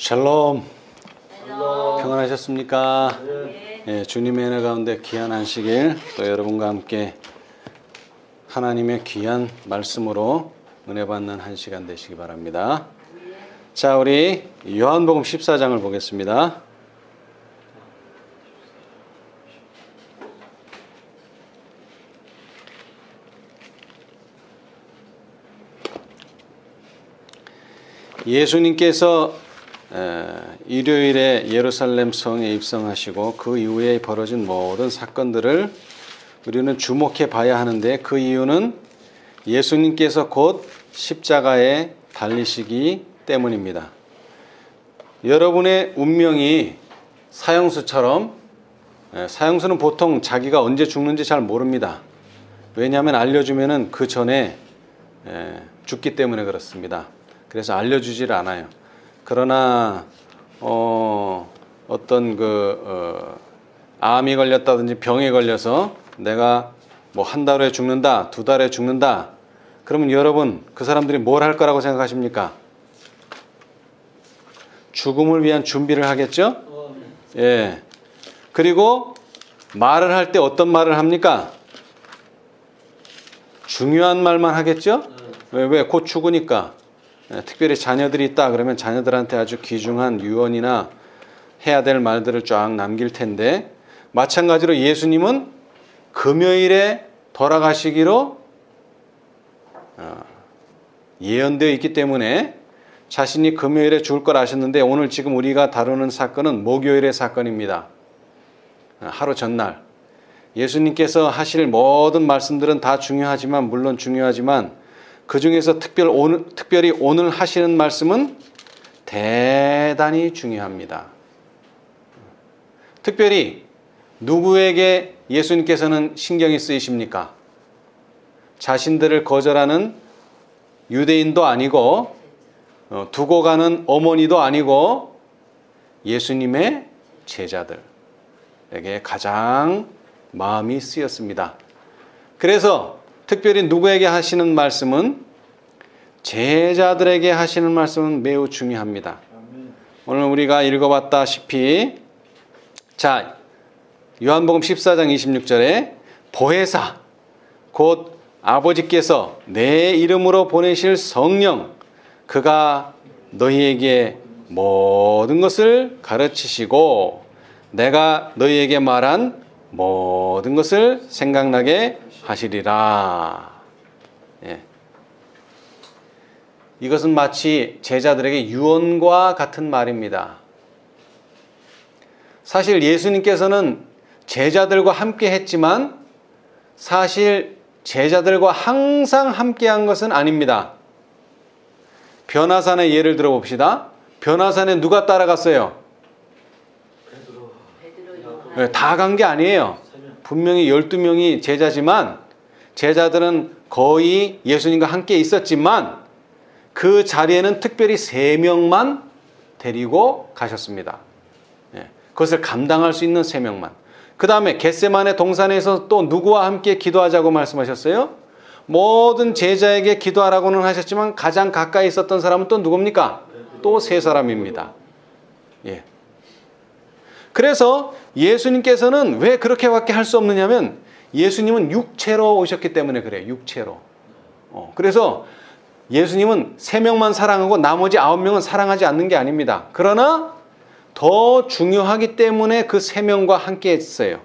샬롬. 샬롬. 평안하셨습니까? 네. 예, 주님의 은혜 가운데 귀한 안식일 또 여러분과 함께 하나님의 귀한 말씀으로 은혜 받는 한 시간 되시기 바랍니다. 자, 우리 요한복음 14장을 보겠습니다. 예수님께서 일요일에 예루살렘 성에 입성하시고 그 이후에 벌어진 모든 사건들을 우리는 주목해 봐야 하는데, 그 이유는 예수님께서 곧 십자가에 달리시기 때문입니다. 여러분의 운명이 사형수처럼, 사형수는 보통 자기가 언제 죽는지 잘 모릅니다. 왜냐하면 알려주면은 그 전에 죽기 때문에 그렇습니다. 그래서 알려주질 않아요. 그러나 어떤 암이 걸렸다든지 병에 걸려서 내가 뭐 한 달 후에 죽는다, 두 달에 죽는다, 그러면 여러분 그 사람들이 뭘 할 거라고 생각하십니까? 죽음을 위한 준비를 하겠죠? 예. 그리고 말을 할 때 어떤 말을 합니까? 중요한 말만 하겠죠? 왜? 곧 죽으니까. 특별히 자녀들이 있다 그러면 자녀들한테 아주 귀중한 유언이나 해야 될 말들을 쫙 남길 텐데, 마찬가지로 예수님은 금요일에 돌아가시기로 예언되어 있기 때문에 자신이 금요일에 죽을 걸 아셨는데, 오늘 지금 우리가 다루는 사건은 목요일의 사건입니다. 하루 전날 예수님께서 하실 모든 말씀들은 다 중요하지만, 물론 중요하지만 그 중에서 특별히 오늘 하시는 말씀은 대단히 중요합니다. 특별히 누구에게 예수님께서는 신경이 쓰이십니까? 자신들을 거절하는 유대인도 아니고, 두고 가는 어머니도 아니고, 예수님의 제자들에게 가장 마음이 쓰였습니다. 그래서 특별히 누구에게 하시는 말씀은, 제자들에게 하시는 말씀은 매우 중요합니다. 오늘 우리가 읽어봤다시피, 자, 요한복음 14장 26절에 보혜사, 곧 아버지께서 내 이름으로 보내실 성령, 그가 너희에게 모든 것을 가르치시고 내가 너희에게 말한 모든 것을 생각나게 하시리라. 예. 이것은 마치 제자들에게 유언과 같은 말입니다. 사실 예수님께서는 제자들과 함께 했지만 사실 제자들과 항상 함께 한 것은 아닙니다. 변화산의 예를 들어 봅시다. 변화산에 누가 따라갔어요? 다 간 게 아니에요. 분명히 12명이 제자지만, 제자들은 거의 예수님과 함께 있었지만 그 자리에는 특별히 3명만 데리고 가셨습니다. 그것을 감당할 수 있는 3명만. 그 다음에 겟세마네 동산에서 또 누구와 함께 기도하자고 말씀하셨어요? 모든 제자에게 기도하라고는 하셨지만 가장 가까이 있었던 사람은 또 누굽니까? 또 3사람입니다. 예. 그래서 예수님께서는 왜 그렇게밖에 할 수 없느냐면, 예수님은 육체로 오셨기 때문에 그래요. 육체로. 그래서 예수님은 3명만 사랑하고 나머지 9명은 사랑하지 않는 게 아닙니다. 그러나 더 중요하기 때문에 그 3명과 함께 했어요.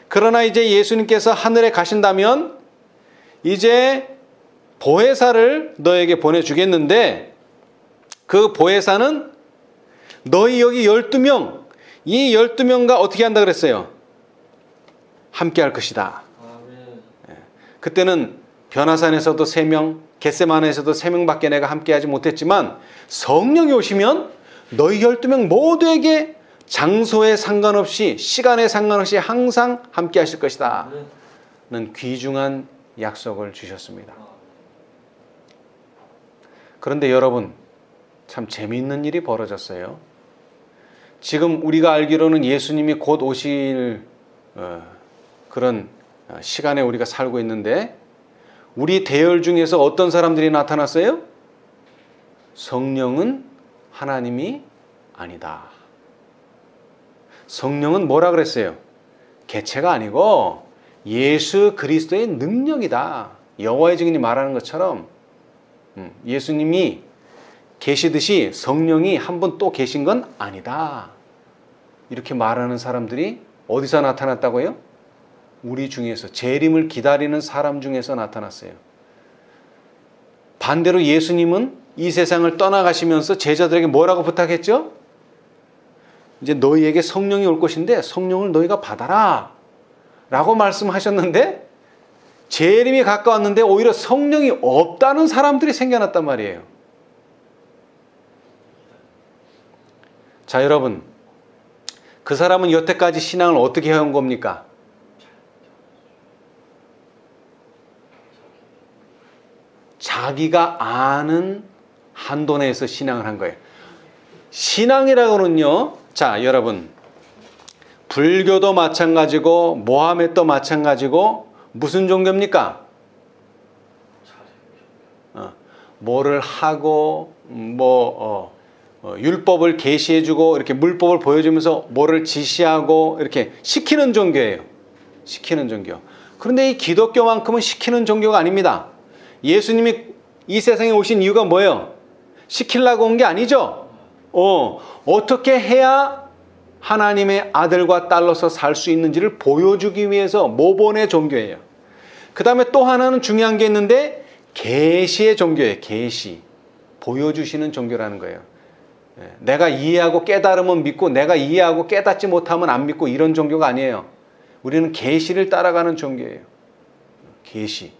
그러나 이제 예수님께서 하늘에 가신다면 이제 보혜사를 너에게 보내주겠는데, 그 보혜사는 너희 여기 12명, 이 12명과 어떻게 한다 그랬어요? 함께 할 것이다. 그때는 변화산에서도 3명, 겟세마네에서도 3명밖에 내가 함께하지 못했지만, 성령이 오시면 너희 12명 모두에게 장소에 상관없이, 시간에 상관없이 항상 함께 하실 것이다 는 귀중한 약속을 주셨습니다. 그런데 여러분, 참 재미있는 일이 벌어졌어요. 지금 우리가 알기로는 예수님이 곧 오실 그런 시간에 우리가 살고 있는데, 우리 대열 중에서 어떤 사람들이 나타났어요? 성령은 하나님이 아니다. 성령은 뭐라 그랬어요? 개체가 아니고 예수 그리스도의 능력이다. 여호와의 증인이 말하는 것처럼 예수님이 계시듯이 성령이 한 분 또 계신 건 아니다. 이렇게 말하는 사람들이 어디서 나타났다고요? 우리 중에서, 재림을 기다리는 사람 중에서 나타났어요. 반대로 예수님은 이 세상을 떠나가시면서 제자들에게 뭐라고 부탁했죠? 이제 너희에게 성령이 올 것인데 성령을 너희가 받아라 라고 말씀하셨는데, 재림이 가까웠는데 오히려 성령이 없다는 사람들이 생겨났단 말이에요. 자, 여러분, 그 사람은 여태까지 신앙을 어떻게 해온 겁니까? 자기가 아는 한도 내에서 신앙을 한 거예요. 신앙이라고는요, 자, 여러분, 불교도 마찬가지고 모하메도 마찬가지고 무슨 종교입니까? 뭐를 하고 율법을 계시해주고 이렇게 물법을 보여주면서 뭐를 지시하고 이렇게 시키는 종교예요. 시키는 종교. 그런데 이 기독교만큼은 시키는 종교가 아닙니다. 예수님이 이 세상에 오신 이유가 뭐예요? 시키려고 온 게 아니죠. 어떻게 해야 하나님의 아들과 딸로서 살 수 있는지를 보여주기 위해서 모본의 종교예요. 그 다음에 또 하나는 중요한 게 있는데 계시의 종교예요. 계시. 보여주시는 종교라는 거예요. 내가 이해하고 깨달으면 믿고 내가 이해하고 깨닫지 못하면 안 믿고 이런 종교가 아니에요. 우리는 계시를 따라가는 종교예요. 계시.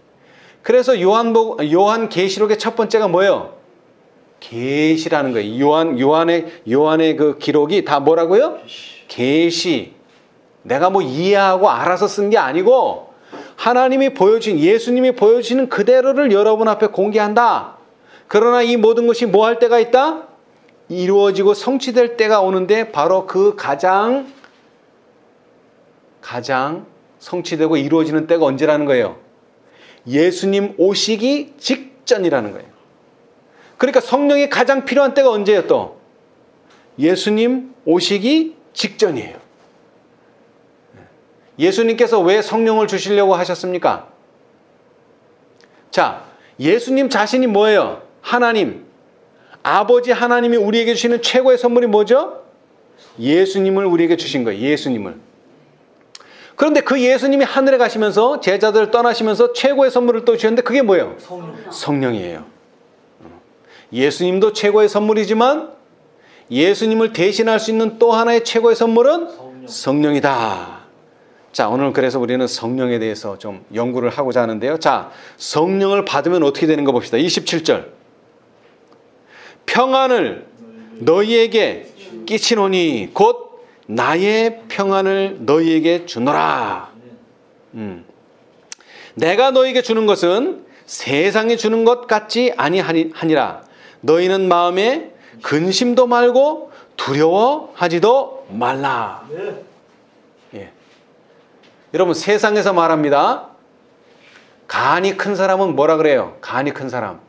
그래서 요한 계시록의 첫 번째가 뭐예요? 계시라는 거예요. 요한의 그 기록이 다 뭐라고요? 계시. 내가 뭐 이해하고 알아서 쓴 게 아니고 하나님이 보여주신, 예수님이 보여주시는 그대로를 여러분 앞에 공개한다. 그러나 이 모든 것이 뭐 할 때가 있다? 이루어지고 성취될 때가 오는데 바로 그 가장 성취되고 이루어지는 때가 언제라는 거예요? 예수님 오시기 직전이라는 거예요. 그러니까 성령이 가장 필요한 때가 언제예요 또? 예수님 오시기 직전이에요. 예수님께서 왜 성령을 주시려고 하셨습니까? 자, 예수님 자신이 뭐예요? 하나님. 아버지 하나님이 우리에게 주시는 최고의 선물이 뭐죠? 예수님을 우리에게 주신 거예요. 예수님을. 그런데 그 예수님이 하늘에 가시면서 제자들을 떠나시면서 최고의 선물을 또 주셨는데 그게 뭐예요? 성령이에요. 예수님도 최고의 선물이지만 예수님을 대신할 수 있는 또 하나의 최고의 선물은 성령이다. 자, 오늘 그래서 우리는 성령에 대해서 좀 연구를 하고자 하는데요. 자, 성령을 받으면 어떻게 되는 거 봅시다. 27절. 평안을 너희에게 끼치노니 곧 나의 평안을 너희에게 주노라. 내가 너희에게 주는 것은 세상이 주는 것 같지 아니하니라. 너희는 마음에 근심도 말고 두려워하지도 말라. 예. 여러분, 세상에서 말합니다. 간이 큰 사람은 뭐라 그래요? 간이 큰 사람.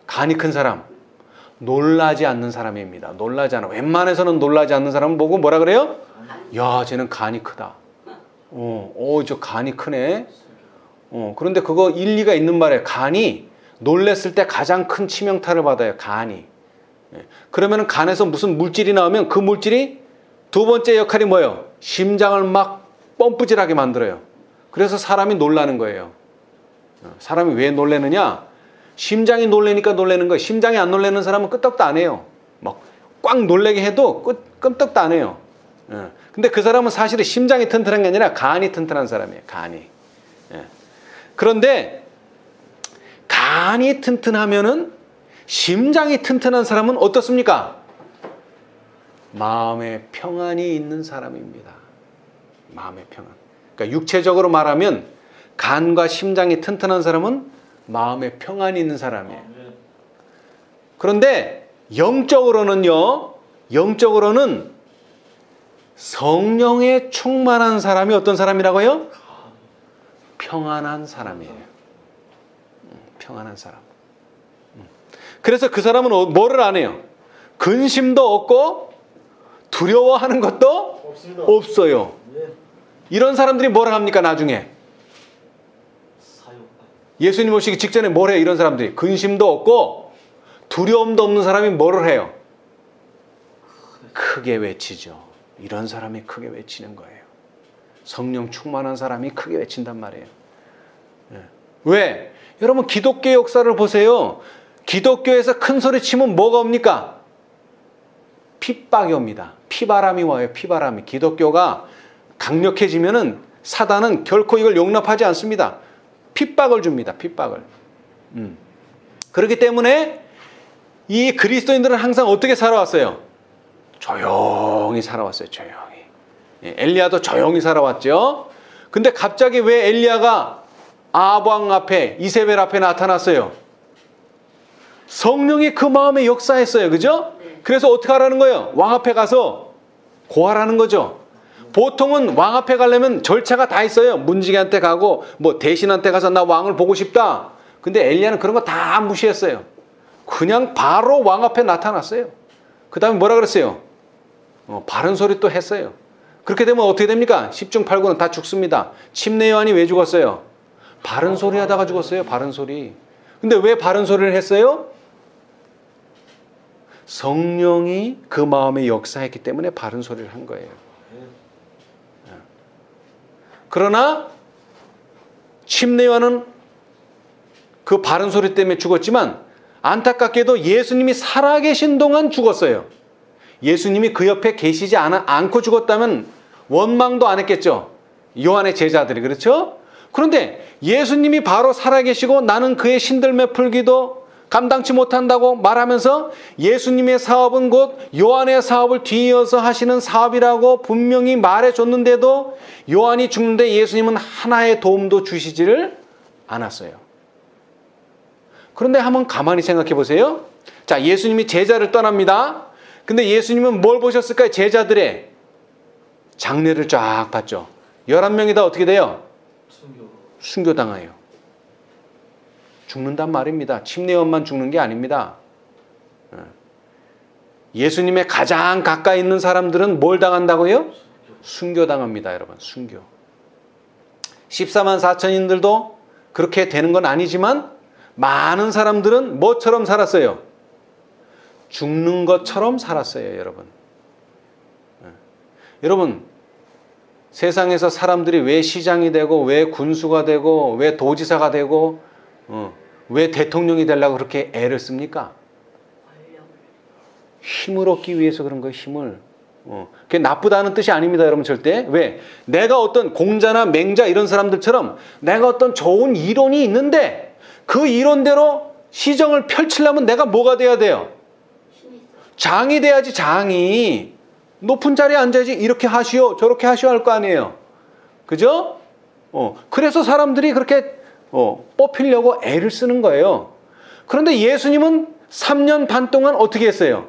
간이 큰 사람. 놀라지 않는 사람입니다. 놀라지 않아. 웬만해서는 놀라지 않는 사람은 보고 뭐라 그래요? 야, 쟤는 간이 크다. 저 간이 크네. 그런데 그거 일리가 있는 말이에요. 간이 놀랬을 때 가장 큰 치명타를 받아요. 간이. 그러면 간에서 무슨 물질이 나오면 그 물질이 두 번째 역할이 뭐예요? 심장을 막 펌프질하게 만들어요. 그래서 사람이 놀라는 거예요. 사람이 왜 놀래느냐? 심장이 놀래니까 놀래는 거예요. 심장이 안 놀래는 사람은 끄떡도 안 해요. 막 꽉 놀래게 해도 끄떡도 안 해요. 근데 그 사람은 사실은 심장이 튼튼한 게 아니라 간이 튼튼한 사람이에요. 간이. 그런데 간이 튼튼하면은 심장이 튼튼한 사람은 어떻습니까? 마음에 평안이 있는 사람입니다. 마음의 평안. 그러니까 육체적으로 말하면 간과 심장이 튼튼한 사람은 마음에 평안이 있는 사람이에요. 그런데 영적으로는 성령에 충만한 사람이 어떤 사람이라고요? 평안한 사람이에요. 평안한 사람. 그래서 그 사람은 뭐를 안 해요? 근심도 없고 두려워하는 것도 없습니다. 없어요. 예. 이런 사람들이 뭐라 합니까 나중에? 사역. 예수님 오시기 직전에 뭘 해요? 이런 사람들이 근심도 없고 두려움도 없는 사람이 뭐를 해요? 크게 외치죠. 이런 사람이 크게 외치는 거예요. 성령 충만한 사람이 크게 외친단 말이에요. 왜? 여러분 기독교 역사를 보세요. 기독교에서 큰 소리 치면 뭐가 옵니까? 핍박이 옵니다. 피바람이 와요. 피바람이. 기독교가 강력해지면은 사단은 결코 이걸 용납하지 않습니다. 핍박을 줍니다. 핍박을. 그렇기 때문에 이 그리스도인들은 항상 어떻게 살아왔어요? 조용히 살아왔어요. 조용히. 엘리야도 조용히 살아왔죠. 근데 갑자기 왜 엘리야가 아합 왕 앞에 이세벨 앞에 나타났어요? 성령이 그 마음에 역사했어요. 그죠? 그래서 어떻게 하라는 거예요? 왕 앞에 가서 고하라는 거죠. 보통은 왕 앞에 가려면 절차가 다 있어요. 문지기한테 가고 뭐 대신한테 가서 나 왕을 보고 싶다. 근데 엘리야는 그런 거 다 무시했어요. 그냥 바로 왕 앞에 나타났어요. 그 다음에 뭐라 그랬어요? 바른 소리 또 했어요. 그렇게 되면 어떻게 됩니까? 10중 8구는 다 죽습니다. 침례 요한이 왜 죽었어요? 바른 소리 하다가 죽었어요. 바른 소리. 근데 왜 바른 소리를 했어요? 성령이 그 마음에 역사했기 때문에 바른 소리를 한 거예요. 그러나 침례 요한은 그 바른 소리 때문에 죽었지만 안타깝게도 예수님이 살아계신 동안 죽었어요. 예수님이 그 옆에 계시지 않고 죽었다면 원망도 안 했겠죠. 요한의 제자들이. 그렇죠? 그런데 예수님이 바로 살아계시고 나는 그의 신들매 풀기도 감당치 못한다고 말하면서 예수님의 사업은 곧 요한의 사업을 뒤이어서 하시는 사업이라고 분명히 말해줬는데도 요한이 죽는데 예수님은 하나의 도움도 주시지를 않았어요. 그런데 한번 가만히 생각해 보세요. 자, 예수님이 제자를 떠납니다. 근데 예수님은 뭘 보셨을까요? 제자들의 장례를 쫙 봤죠. 11명이 다 어떻게 돼요? 순교당해요. 죽는단 말입니다. 침례요한만 죽는 게 아닙니다. 예수님의 가장 가까이 있는 사람들은 뭘 당한다고요? 순교당합니다. 여러분, 순교. 14만 4천인들도 그렇게 되는 건 아니지만 많은 사람들은 뭐처럼 살았어요? 죽는 것처럼 살았어요. 여러분. 여러분, 세상에서 사람들이 왜 시장이 되고 왜 군수가 되고 왜 도지사가 되고 왜 대통령이 되려고 그렇게 애를 씁니까? 힘을 얻기 위해서 그런 거예요. 힘을. 그게 나쁘다는 뜻이 아닙니다. 여러분 절대. 왜? 내가 어떤 공자나 맹자 이런 사람들처럼 내가 어떤 좋은 이론이 있는데 그 이론대로 시정을 펼치려면 내가 뭐가 돼야 돼요? 장이 돼야지. 장이. 높은 자리에 앉아야지. 이렇게 하시오 저렇게 하시오 할 거 아니에요. 그죠? 그래서 사람들이 그렇게 뽑히려고 애를 쓰는 거예요. 그런데 예수님은 3년 반 동안 어떻게 했어요?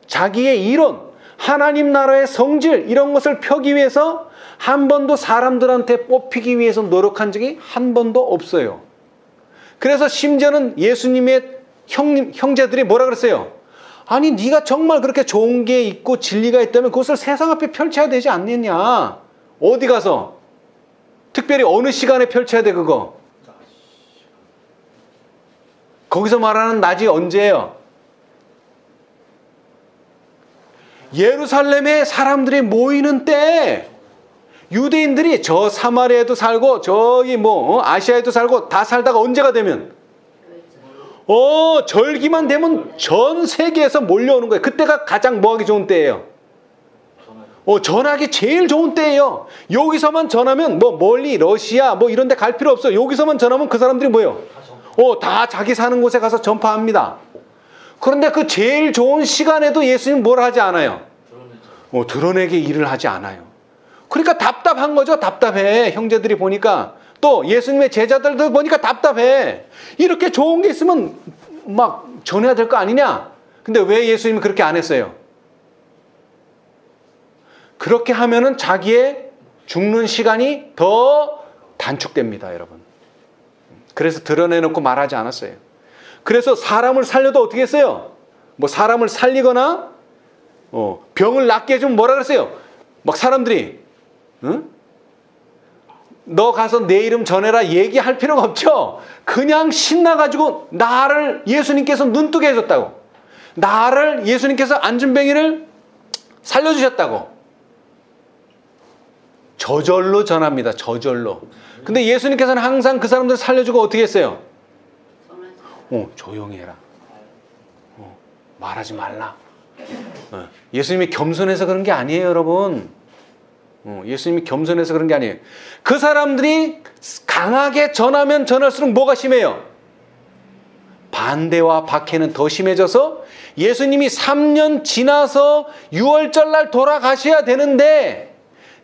자기의 이론, 하나님 나라의 성질 이런 것을 펴기 위해서 한 번도 사람들한테 뽑히기 위해서 노력한 적이 한 번도 없어요. 그래서 심지어는 예수님의 형제들이 뭐라 그랬어요? 아니 네가 정말 그렇게 좋은 게 있고 진리가 있다면 그것을 세상 앞에 펼쳐야 되지 않느냐. 어디 가서? 특별히 어느 시간에 펼쳐야 돼 그거? 거기서 말하는 낮이 언제예요? 예루살렘에 사람들이 모이는 때 유대인들이 저 사마리아에도 살고 저기 아시아에도 살고 다 살다가 언제가 되면 절기만 되면 전 세계에서 몰려오는 거예요. 그때가 가장 뭐하기 좋은 때예요. 전하기 제일 좋은 때예요. 여기서만 전하면 멀리 러시아 이런 데 갈 필요 없어요. 여기서만 전하면 그 사람들이 뭐예요? 다 자기 사는 곳에 가서 전파합니다. 그런데 그 제일 좋은 시간에도 예수님 뭘 하지 않아요? 드러내게 일을 하지 않아요. 그러니까 답답한 거죠. 답답해. 형제들이 보니까 또 예수님의 제자들도 보니까 답답해. 이렇게 좋은 게 있으면 막 전해야 될 거 아니냐? 근데 왜 예수님이 그렇게 안 했어요? 그렇게 하면은 자기의 죽는 시간이 더 단축됩니다, 여러분. 그래서 드러내놓고 말하지 않았어요. 그래서 사람을 살려도 어떻게 했어요? 뭐 사람을 살리거나 병을 낫게 해주면 뭐라 그랬어요? 막 사람들이 응? 너 가서 내 이름 전해라 얘기할 필요가 없죠. 그냥 신나가지고 나를 예수님께서 눈뜨게 해줬다고. 나를 예수님께서 안진뱅이를 살려주셨다고. 저절로 전합니다. 저절로. 근데 예수님께서는 항상 그 사람들을 살려주고 어떻게 했어요? 조용히 해라. 말하지 말라. 예수님이 겸손해서 그런 게 아니에요, 여러분. 예수님이 겸손해서 그런 게 아니에요. 그 사람들이 강하게 전하면 전할수록 뭐가 심해요? 반대와 박해는 더 심해져서 예수님이 3년 지나서 6월절 날 돌아가셔야 되는데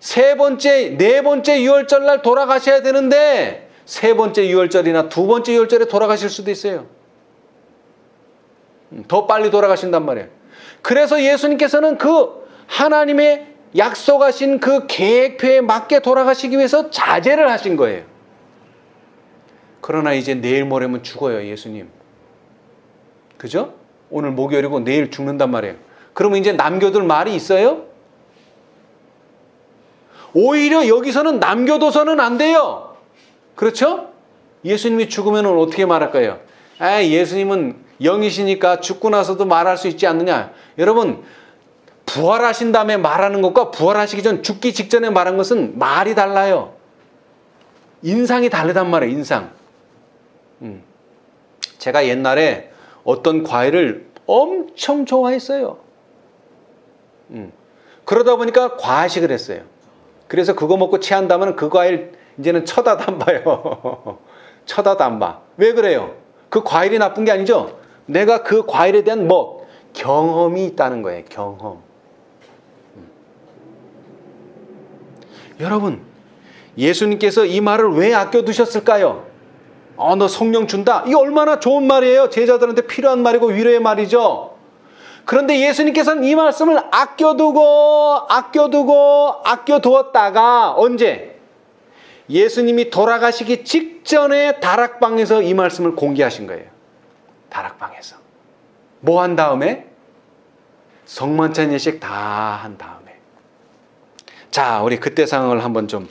세 번째, 네 번째 6월절 날 돌아가셔야 되는데 세 번째 6월절이나 두 번째 6월절에 돌아가실 수도 있어요. 더 빨리 돌아가신단 말이에요. 그래서 예수님께서는 그 하나님의 약속하신 그 계획표에 맞게 돌아가시기 위해서 자제를 하신 거예요. 그러나 이제 내일 모레면 죽어요, 예수님. 그죠? 오늘 목요일이고 내일 죽는단 말이에요. 그러면 이제 남겨둘 말이 있어요? 오히려 여기서는 남겨둬서는 안 돼요. 그렇죠? 예수님이 죽으면 어떻게 말할 거예요? 예수님은 영이시니까 죽고 나서도 말할 수 있지 않느냐. 여러분, 부활하신 다음에 말하는 것과 부활하시기 전 죽기 직전에 말한 것은 말이 달라요. 인상이 다르단 말이에요. 인상. 제가 옛날에 어떤 과일을 엄청 좋아했어요. 그러다 보니까 과식을 했어요. 그래서 그거 먹고 취한다면 그 과일 이제는 쳐다도 안 봐요. 쳐다도 안 봐. 왜 그래요? 그 과일이 나쁜 게 아니죠. 내가 그 과일에 대한 경험이 있다는 거예요. 경험. 여러분, 예수님께서 이 말을 왜 아껴두셨을까요? 너 성령 준다. 이게 얼마나 좋은 말이에요. 제자들한테 필요한 말이고 위로의 말이죠. 그런데 예수님께서는 이 말씀을 아껴두었다가 언제? 예수님이 돌아가시기 직전에 다락방에서 이 말씀을 공개하신 거예요. 다락방에서. 뭐 한 다음에? 성만찬 예식 다 한 다음에. 자, 우리 그때 상황을 한번 좀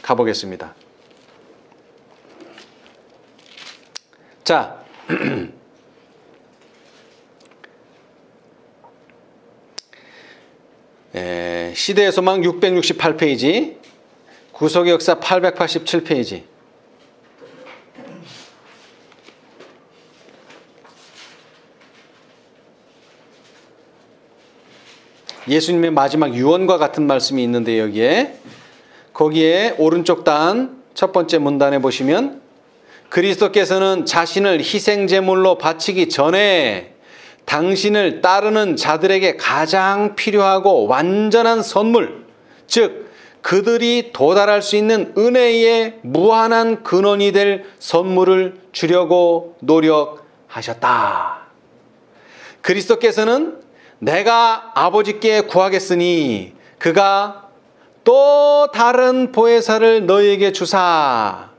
가보겠습니다. 자, 시대의 소망 668페이지, 구속의 역사 887페이지. 예수님의 마지막 유언과 같은 말씀이 있는데 거기에 오른쪽 단 첫 번째 문단에 보시면 그리스도께서는 자신을 희생제물로 바치기 전에 당신을 따르는 자들에게 가장 필요하고 완전한 선물, 즉 그들이 도달할 수 있는 은혜의 무한한 근원이 될 선물을 주려고 노력하셨다. 그리스도께서는 내가 아버지께 구하겠으니 그가 또 다른 보혜사를 너희에게 주사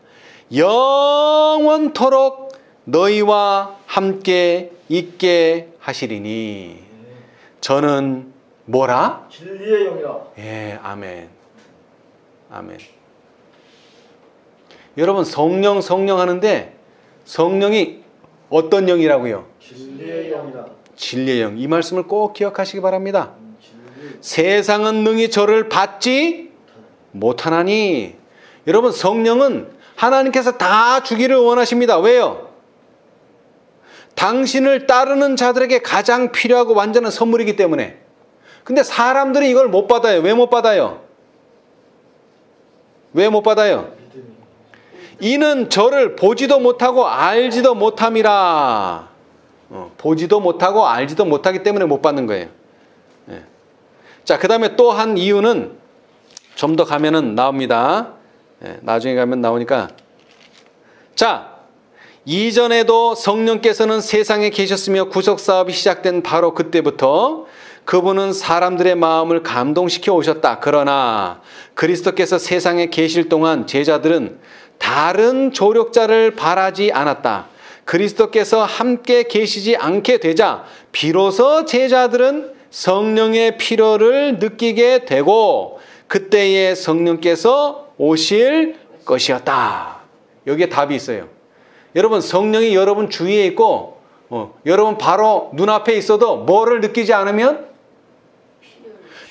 영원토록 너희와 함께 있게 하시리니. 저는 뭐라? 진리의 영이라. 예, 아멘. 아멘. 여러분, 성령 하는데 성령이 어떤 영이라고요? 진리의 영이라. 진리의 영. 이 말씀을 꼭 기억하시기 바랍니다. 세상은 능히 저를 받지 못하나니. 여러분, 성령은 하나님께서 다 주기를 원하십니다. 왜요? 당신을 따르는 자들에게 가장 필요하고 완전한 선물이기 때문에. 근데 사람들이 이걸 못 받아요. 왜 못 받아요? 왜 못 받아요? 이는 저를 보지도 못하고 알지도 못함이라. 보지도 못하고 알지도 못하기 때문에 못 받는 거예요. 예. 자, 그 다음에 또 한 이유는 좀 더 가면은 나옵니다. 예, 나중에 가면 나오니까. 자, 이전에도 성령께서는 세상에 계셨으며 구속사업이 시작된 바로 그때부터 그분은 사람들의 마음을 감동시켜 오셨다. 그러나 그리스도께서 세상에 계실 동안 제자들은 다른 조력자를 바라지 않았다. 그리스도께서 함께 계시지 않게 되자 비로소 제자들은 성령의 필요를 느끼게 되고 그때에 성령께서 오실 것이었다. 여기에 답이 있어요. 여러분, 성령이 여러분 주위에 있고 여러분 바로 눈앞에 있어도 뭐를 느끼지 않으면?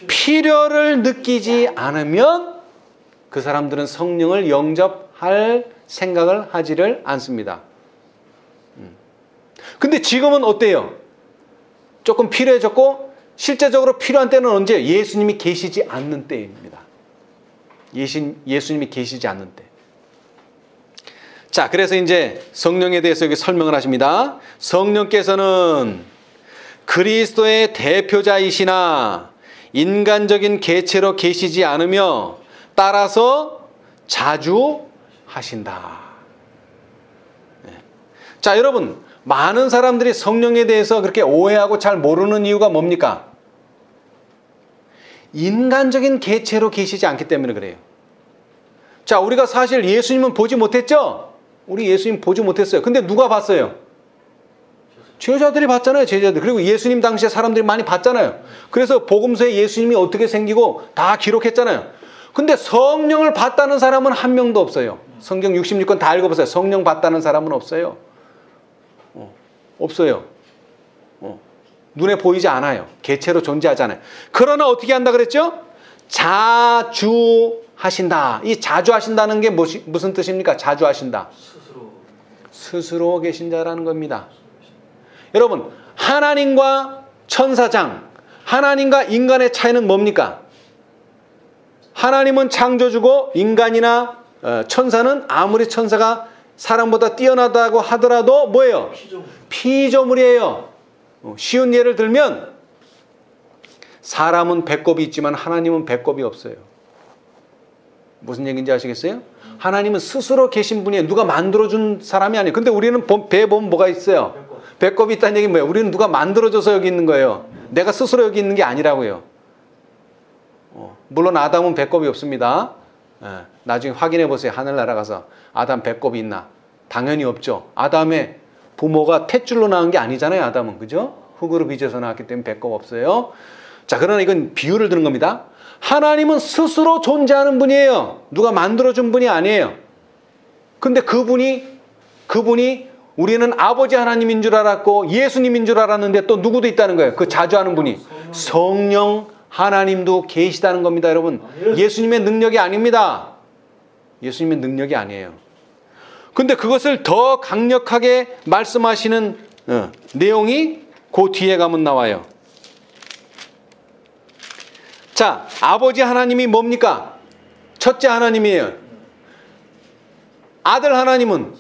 필요를 느끼지 않으면 그 사람들은 성령을 영접할 생각을 하지를 않습니다. 근데 지금은 어때요? 조금 필요해졌고 실제적으로 필요한 때는 언제? 예수님이 계시지 않는 때입니다. 예수님이 계시지 않는 때. 자, 그래서 이제 성령에 대해서 여기 설명을 하십니다. 성령께서는 그리스도의 대표자이시나 인간적인 개체로 계시지 않으며 따라서 자주 하신다. 자, 여러분, 많은 사람들이 성령에 대해서 그렇게 오해하고 잘 모르는 이유가 뭡니까? 인간적인 개체로 계시지 않기 때문에 그래요. 자, 우리가 사실 예수님은 보지 못했죠? 우리 예수님 보지 못했어요. 근데 누가 봤어요? 제자들이 봤잖아요, 제자들. 그리고 예수님 당시에 사람들이 많이 봤잖아요. 그래서 복음서에 예수님이 어떻게 생기고 다 기록했잖아요. 근데 성령을 봤다는 사람은 한 명도 없어요. 성경 66권 다 읽어보세요. 성령 봤다는 사람은 없어요. 없어요. 눈에 보이지 않아요. 개체로 존재하잖아요. 그러나 어떻게 한다 그랬죠? 자주 하신다. 이 자주 하신다는 게 무슨 뜻입니까? 자주 하신다. 스스로 계신 자라는 겁니다. 여러분, 하나님과 천사장, 하나님과 인간의 차이는 뭡니까? 하나님은 창조주고 인간이나 천사는 아무리 천사가 사람보다 뛰어나다고 하더라도 뭐예요? 피조물이에요. 쉬운 예를 들면 사람은 배꼽이 있지만 하나님은 배꼽이 없어요. 무슨 얘기인지 아시겠어요? 하나님은 스스로 계신 분이에요. 누가 만들어준 사람이 아니에요. 근데 우리는 배에 보면 뭐가 있어요? 배꼽이 있다는 얘기는 뭐예요? 우리는 누가 만들어줘서 여기 있는 거예요. 내가 스스로 여기 있는 게 아니라고요. 물론 아담은 배꼽이 없습니다. 나중에 확인해 보세요. 하늘나라 가서 아담 배꼽이 있나? 당연히 없죠. 아담의 부모가 탯줄로 낳은 게 아니잖아요. 아담은. 그죠? 흙으로 빚어서 낳았기 때문에 배꼽 없어요. 자, 그러나 이건 비유를 드는 겁니다. 하나님은 스스로 존재하는 분이에요. 누가 만들어준 분이 아니에요. 근데 그분이 우리는 아버지 하나님인 줄 알았고 예수님인 줄 알았는데 또 누구도 있다는 거예요. 그 자주 하는 분이. 성령 하나님도 계시다는 겁니다, 여러분. 예수님의 능력이 아닙니다. 예수님의 능력이 아니에요. 근데 그것을 더 강력하게 말씀하시는 내용이 그 뒤에 가면 나와요. 자, 아버지 하나님이 뭡니까? 첫째 하나님이에요. 아들 하나님은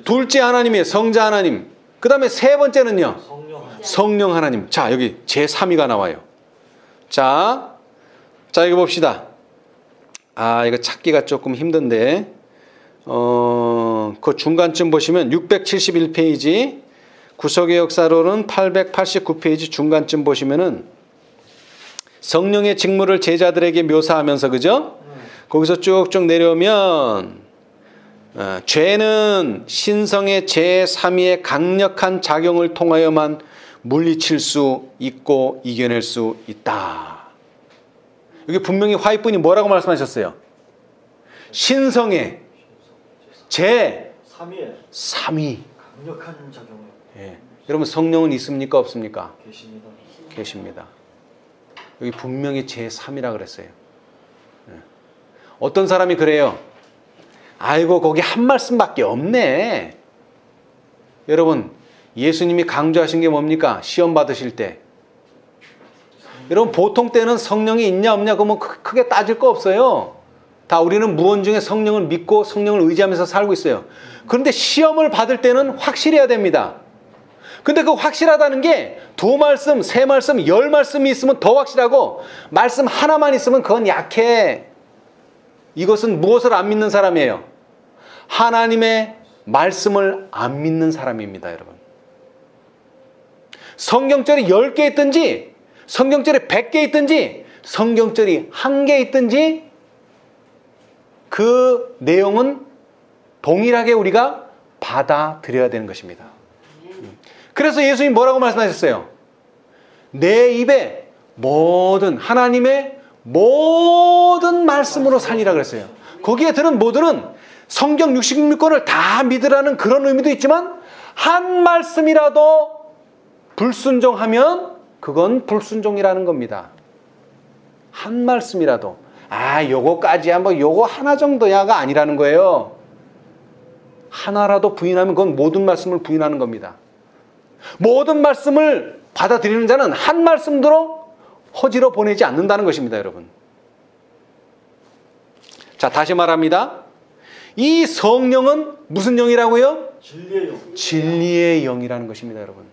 둘째 하나님이에요. 성자 하나님. 그 다음에 세 번째는요. 성령 하나님. 자, 여기 제3위가 나와요. 자, 여기 봅시다. 이거 찾기가 조금 힘든데, 그 중간쯤 보시면 671페이지, 구속의 역사로는 889페이지 중간쯤 보시면은 성령의 직무를 제자들에게 묘사하면서, 그죠? 거기서 쭉쭉 내려오면, 죄는 신성의 제3위의 강력한 작용을 통하여만 물리칠 수 있고 이겨낼 수 있다. 여기 분명히 화이트분이 뭐라고 말씀하셨어요? 신성의 제3위 강력한 작용을. 예. 여러분, 성령은 있습니까? 없습니까? 계십니다. 계십니다. 여기 분명히 제3이라 그랬어요. 예. 어떤 사람이 그래요. 아이고, 거기 한 말씀밖에 없네. 여러분, 예수님이 강조하신 게 뭡니까? 시험 받으실 때. 여러분, 보통 때는 성령이 있냐 없냐 그러면 크게 따질 거 없어요. 다 우리는 무언 중에 성령을 믿고 성령을 의지하면서 살고 있어요. 그런데 시험을 받을 때는 확실해야 됩니다. 근데 그 확실하다는 게 2말씀, 3말씀, 10말씀이 있으면 더 확실하고 말씀 하나만 있으면 그건 약해. 이것은 무엇을 안 믿는 사람이에요? 하나님의 말씀을 안 믿는 사람입니다, 여러분. 성경절이 10개 있든지 성경절이 100개 있든지 성경절이 1개 있든지 그 내용은 동일하게 우리가 받아들여야 되는 것입니다. 그래서 예수님이 뭐라고 말씀하셨어요? 내 입에 하나님의 모든 말씀으로 살리라 그랬어요. 거기에 들은 모두는 성경 66권을 다 믿으라는 그런 의미도 있지만 한 말씀이라도 불순종하면 그건 불순종이라는 겁니다. 한 말씀이라도. 요거까지야 요거 하나 정도야가 아니라는 거예요. 하나라도 부인하면 그건 모든 말씀을 부인하는 겁니다. 모든 말씀을 받아들이는 자는 한 말씀대로 허지로 보내지 않는다는 것입니다, 여러분. 자, 다시 말합니다. 이 성령은 무슨 영이라고요? 진리의 영. 진리의 영이라는 것입니다, 여러분.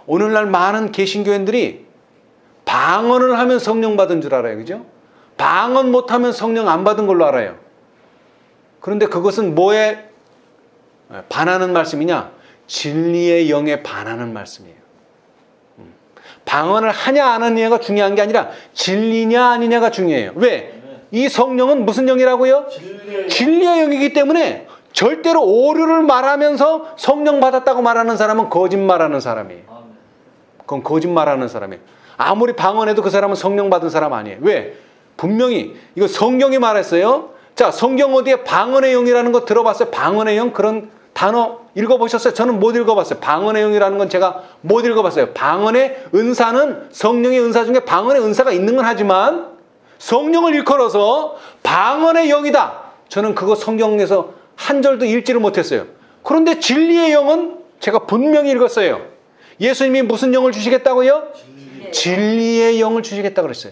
오늘날 많은 개신교인들이 방언을 하면 성령 받은 줄 알아요. 그죠? 방언 못하면 성령 안 받은 걸로 알아요. 그런데 그것은 뭐에 반하는 말씀이냐? 진리의 영에 반하는 말씀이에요. 방언을 하냐 안 하느냐가 중요한 게 아니라 진리냐 아니냐가 중요해요. 왜? 이 성령은 무슨 영이라고요? 진리의 영이기 때문에 절대로 오류를 말하면서 성령 받았다고 말하는 사람은 거짓말하는 사람이에요. 그건 거짓말하는 사람이에요. 아무리 방언해도 그 사람은 성령 받은 사람 아니에요. 왜? 분명히 이거 성경이 말했어요. 자, 성경 어디에 방언의 영이라는 거 들어봤어요? 방언의 영 그런 단어 읽어보셨어요? 저는 못 읽어봤어요. 방언의 영이라는 건 제가 못 읽어봤어요. 방언의 은사는 성령의 은사 중에 방언의 은사가 있는 건 하지만 성령을 일컬어서 방언의 영이다. 저는 그거 성경에서 한 절도 읽지를 못했어요. 그런데 진리의 영은 제가 분명히 읽었어요. 예수님이 무슨 영을 주시겠다고요? 진리의 영을 주시겠다고 그랬어요.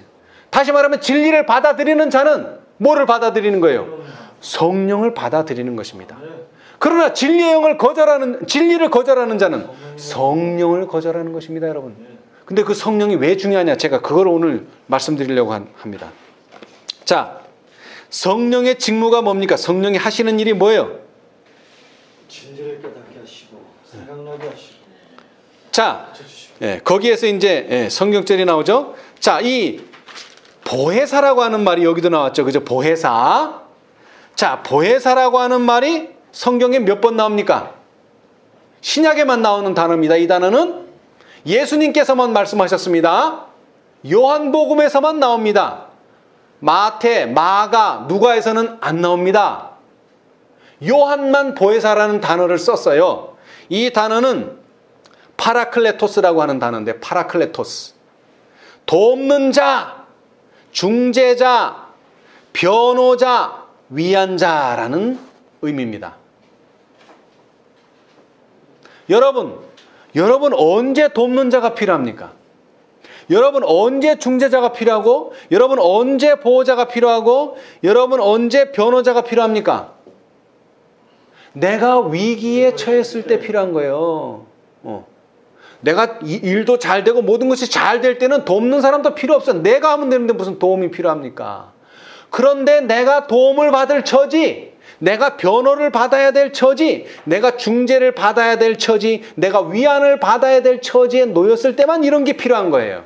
다시 말하면 진리를 받아들이는 자는 뭐를 받아들이는 거예요? 성령을 받아들이는 것입니다. 그러나 진리를 거절하는 자는 성령을 거절하는 것입니다, 여러분. 근데 그 성령이 왜 중요하냐? 제가 그걸 오늘 말씀드리려고 합니다. 자, 성령의 직무가 뭡니까? 성령이 하시는 일이 뭐예요? 진리를 깨닫게 하시고 생각나게 하시고. 자, 거기에서 이제 성경절이 나오죠. 자, 이 보혜사라고 하는 말이 여기도 나왔죠. 그죠? 보혜사. 자, 보혜사라고 하는 말이 성경에 몇 번 나옵니까? 신약에만 나오는 단어입니다. 이 단어는 예수님께서만 말씀하셨습니다. 요한복음에서만 나옵니다. 마태, 마가, 누가에서는 안 나옵니다. 요한만 보혜사라는 단어를 썼어요. 이 단어는 파라클레토스라고 하는 단어인데, 파라클레토스. 돕는 자, 중재자, 변호자, 위안자라는 의미입니다. 여러분 언제 돕는 자가 필요합니까? 여러분 언제 중재자가 필요하고, 여러분 언제 보호자가 필요하고, 여러분 언제 변호자가 필요합니까? 내가 위기에 처했을 때 필요한 거예요. 내가 일도 잘 되고 모든 것이 잘 될 때는 돕는 사람도 필요 없어. 내가 하면 되는데 무슨 도움이 필요합니까? 그런데 내가 도움을 받을 처지, 내가 변호를 받아야 될 처지, 내가 중재를 받아야 될 처지, 내가 위안을 받아야 될 처지에 놓였을 때만 이런 게 필요한 거예요.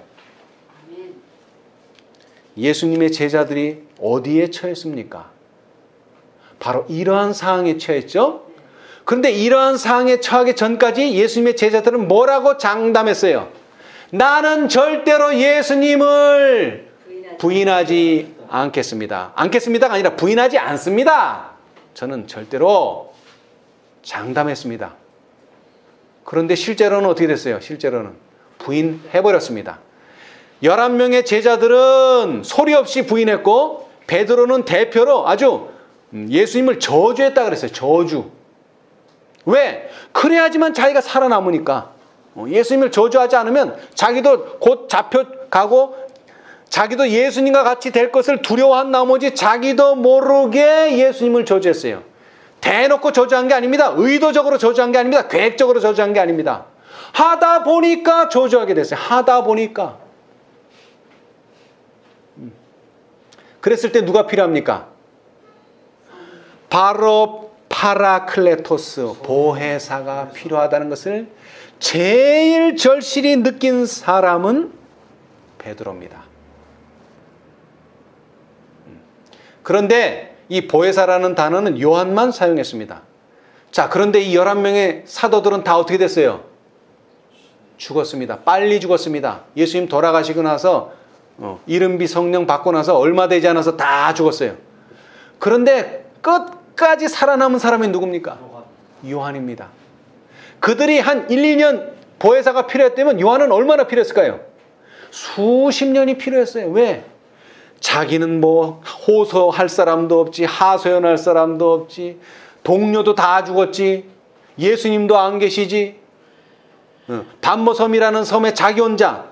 예수님의 제자들이 어디에 처했습니까? 바로 이러한 상황에 처했죠. 그런데 이러한 상황에 처하기 전까지 예수님의 제자들은 뭐라고 장담했어요? 나는 절대로 예수님을 부인하지 않겠습니다. 않겠습니다가 아니라 부인하지 않습니다. 저는 절대로 장담했습니다. 그런데 실제로는 어떻게 됐어요? 실제로는 부인해버렸습니다. 11명의 제자들은 소리 없이 부인했고, 베드로는 대표로 아주 예수님을 저주했다 그랬어요. 저주. 왜? 그래야지만 자기가 살아남으니까. 예수님을 저주하지 않으면 자기도 곧 잡혀가고 자기도 예수님과 같이 될 것을 두려워한 나머지 자기도 모르게 예수님을 저주했어요. 대놓고 저주한 게 아닙니다. 의도적으로 저주한 게 아닙니다. 계획적으로 저주한 게 아닙니다. 하다 보니까 저주하게 됐어요. 하다 보니까. 그랬을 때 누가 필요합니까? 바로 파라클레토스, 보혜사가 필요하다는 것을 제일 절실히 느낀 사람은 베드로입니다. 그런데 이 보혜사라는 단어는 요한만 사용했습니다. 자, 그런데 이 11명의 사도들은 다 어떻게 됐어요? 죽었습니다. 빨리 죽었습니다. 예수님 돌아가시고 나서 이른비 성령 받고 나서 얼마 되지 않아서 다 죽었어요. 그런데 끝까지 살아남은 사람이 누굽니까? 요한입니다. 그들이 한 1, 2년 보혜사가 필요했다면 요한은 얼마나 필요했을까요? 수십 년이 필요했어요. 왜? 자기는 뭐 호소할 사람도 없지, 하소연할 사람도 없지, 동료도 다 죽었지, 예수님도 안 계시지, 담모섬이라는 섬에 자기 혼자.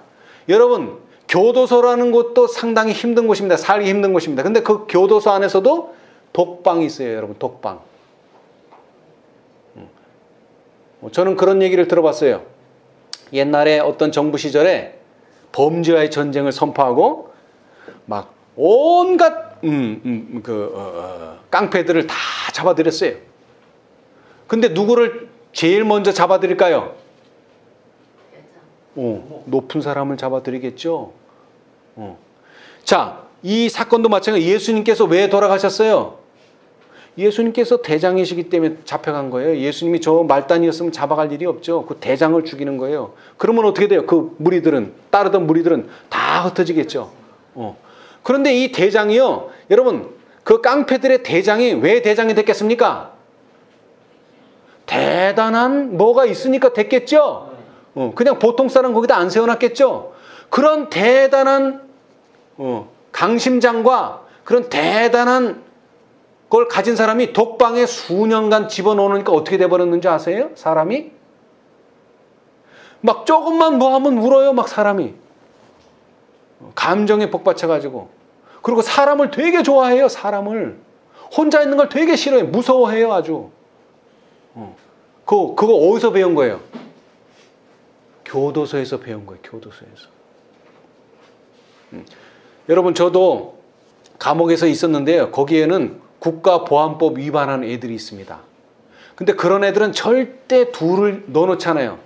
여러분, 교도소라는 곳도 상당히 힘든 곳입니다. 살기 힘든 곳입니다. 근데 그 교도소 안에서도 독방이 있어요. 여러분, 독방. 저는 그런 얘기를 들어봤어요. 옛날에 어떤 정부 시절에 범죄와의 전쟁을 선포하고 막 온갖 깡패들을 다 잡아들였어요. 근데 누구를 제일 먼저 잡아들일까요? 높은 사람을 잡아들이겠죠. 자, 이 사건도 마찬가지로 예수님께서 왜 돌아가셨어요? 예수님께서 대장이시기 때문에 잡혀간 거예요. 예수님이 저 말단이었으면 잡아갈 일이 없죠. 그 대장을 죽이는 거예요. 그러면 어떻게 돼요? 그 무리들은, 따르던 무리들은 다 흩어지겠죠. 그런데 이 대장이요, 여러분, 그 깡패들의 대장이 왜 대장이 됐겠습니까? 대단한 뭐가 있으니까 됐겠죠. 그냥 보통 사람 거기다 안 세워놨겠죠. 그런 대단한 강심장과 그런 대단한 걸 가진 사람이 독방에 수년간 집어넣으니까 어떻게 돼버렸는지 아세요? 사람이 막 조금만 뭐 하면 울어요. 막 사람이 감정에 복받쳐가지고. 그리고 사람을 되게 좋아해요. 사람을 혼자 있는 걸 되게 싫어해요. 무서워해요. 아주. 그거 어디서 배운 거예요? 교도소에서 배운 거예요. 교도소에서. 여러분, 저도 감옥에서 있었는데요. 거기에는 국가보안법 위반하는 애들이 있습니다. 근데 그런 애들은 절대 둘을 넣어놓잖아요.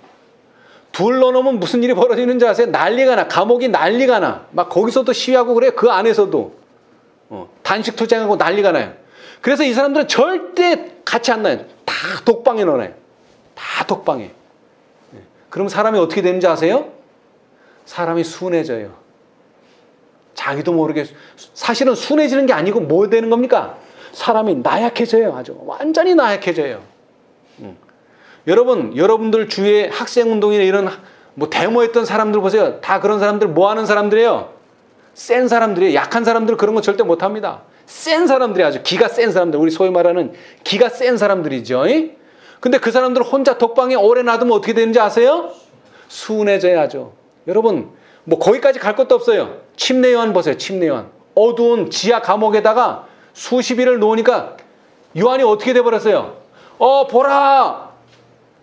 둘 넣어놓으면 무슨 일이 벌어지는지 아세요? 난리가 나. 감옥이 난리가 나. 막 거기서도 시위하고 그래요. 그 안에서도. 단식 투쟁하고 난리가 나요. 그래서 이 사람들은 절대 같이 안 나요. 다 독방에 넣어놔요. 다 독방에. 그럼 사람이 어떻게 되는지 아세요? 사람이 순해져요. 자기도 모르게. 사실은 순해지는 게 아니고 뭐 되는 겁니까? 사람이 나약해져요. 아주 완전히 나약해져요. 여러분들 주위에 학생운동이나 이런 뭐 데모했던 사람들 보세요. 다 그런 사람들 뭐 하는 사람들이에요? 센 사람들이에요. 약한 사람들은 그런 거 절대 못합니다. 센 사람들이 아주 기가 센 사람들. 우리 소위 말하는 기가 센 사람들이죠. 근데 그 사람들 혼자 독방에 오래 놔두면 어떻게 되는지 아세요? 순해져야죠. 여러분, 뭐 거기까지 갈 것도 없어요. 침례요한 보세요. 침례요한. 어두운 지하 감옥에다가 수십 일을 놓으니까 요한이 어떻게 돼버렸어요? 보라!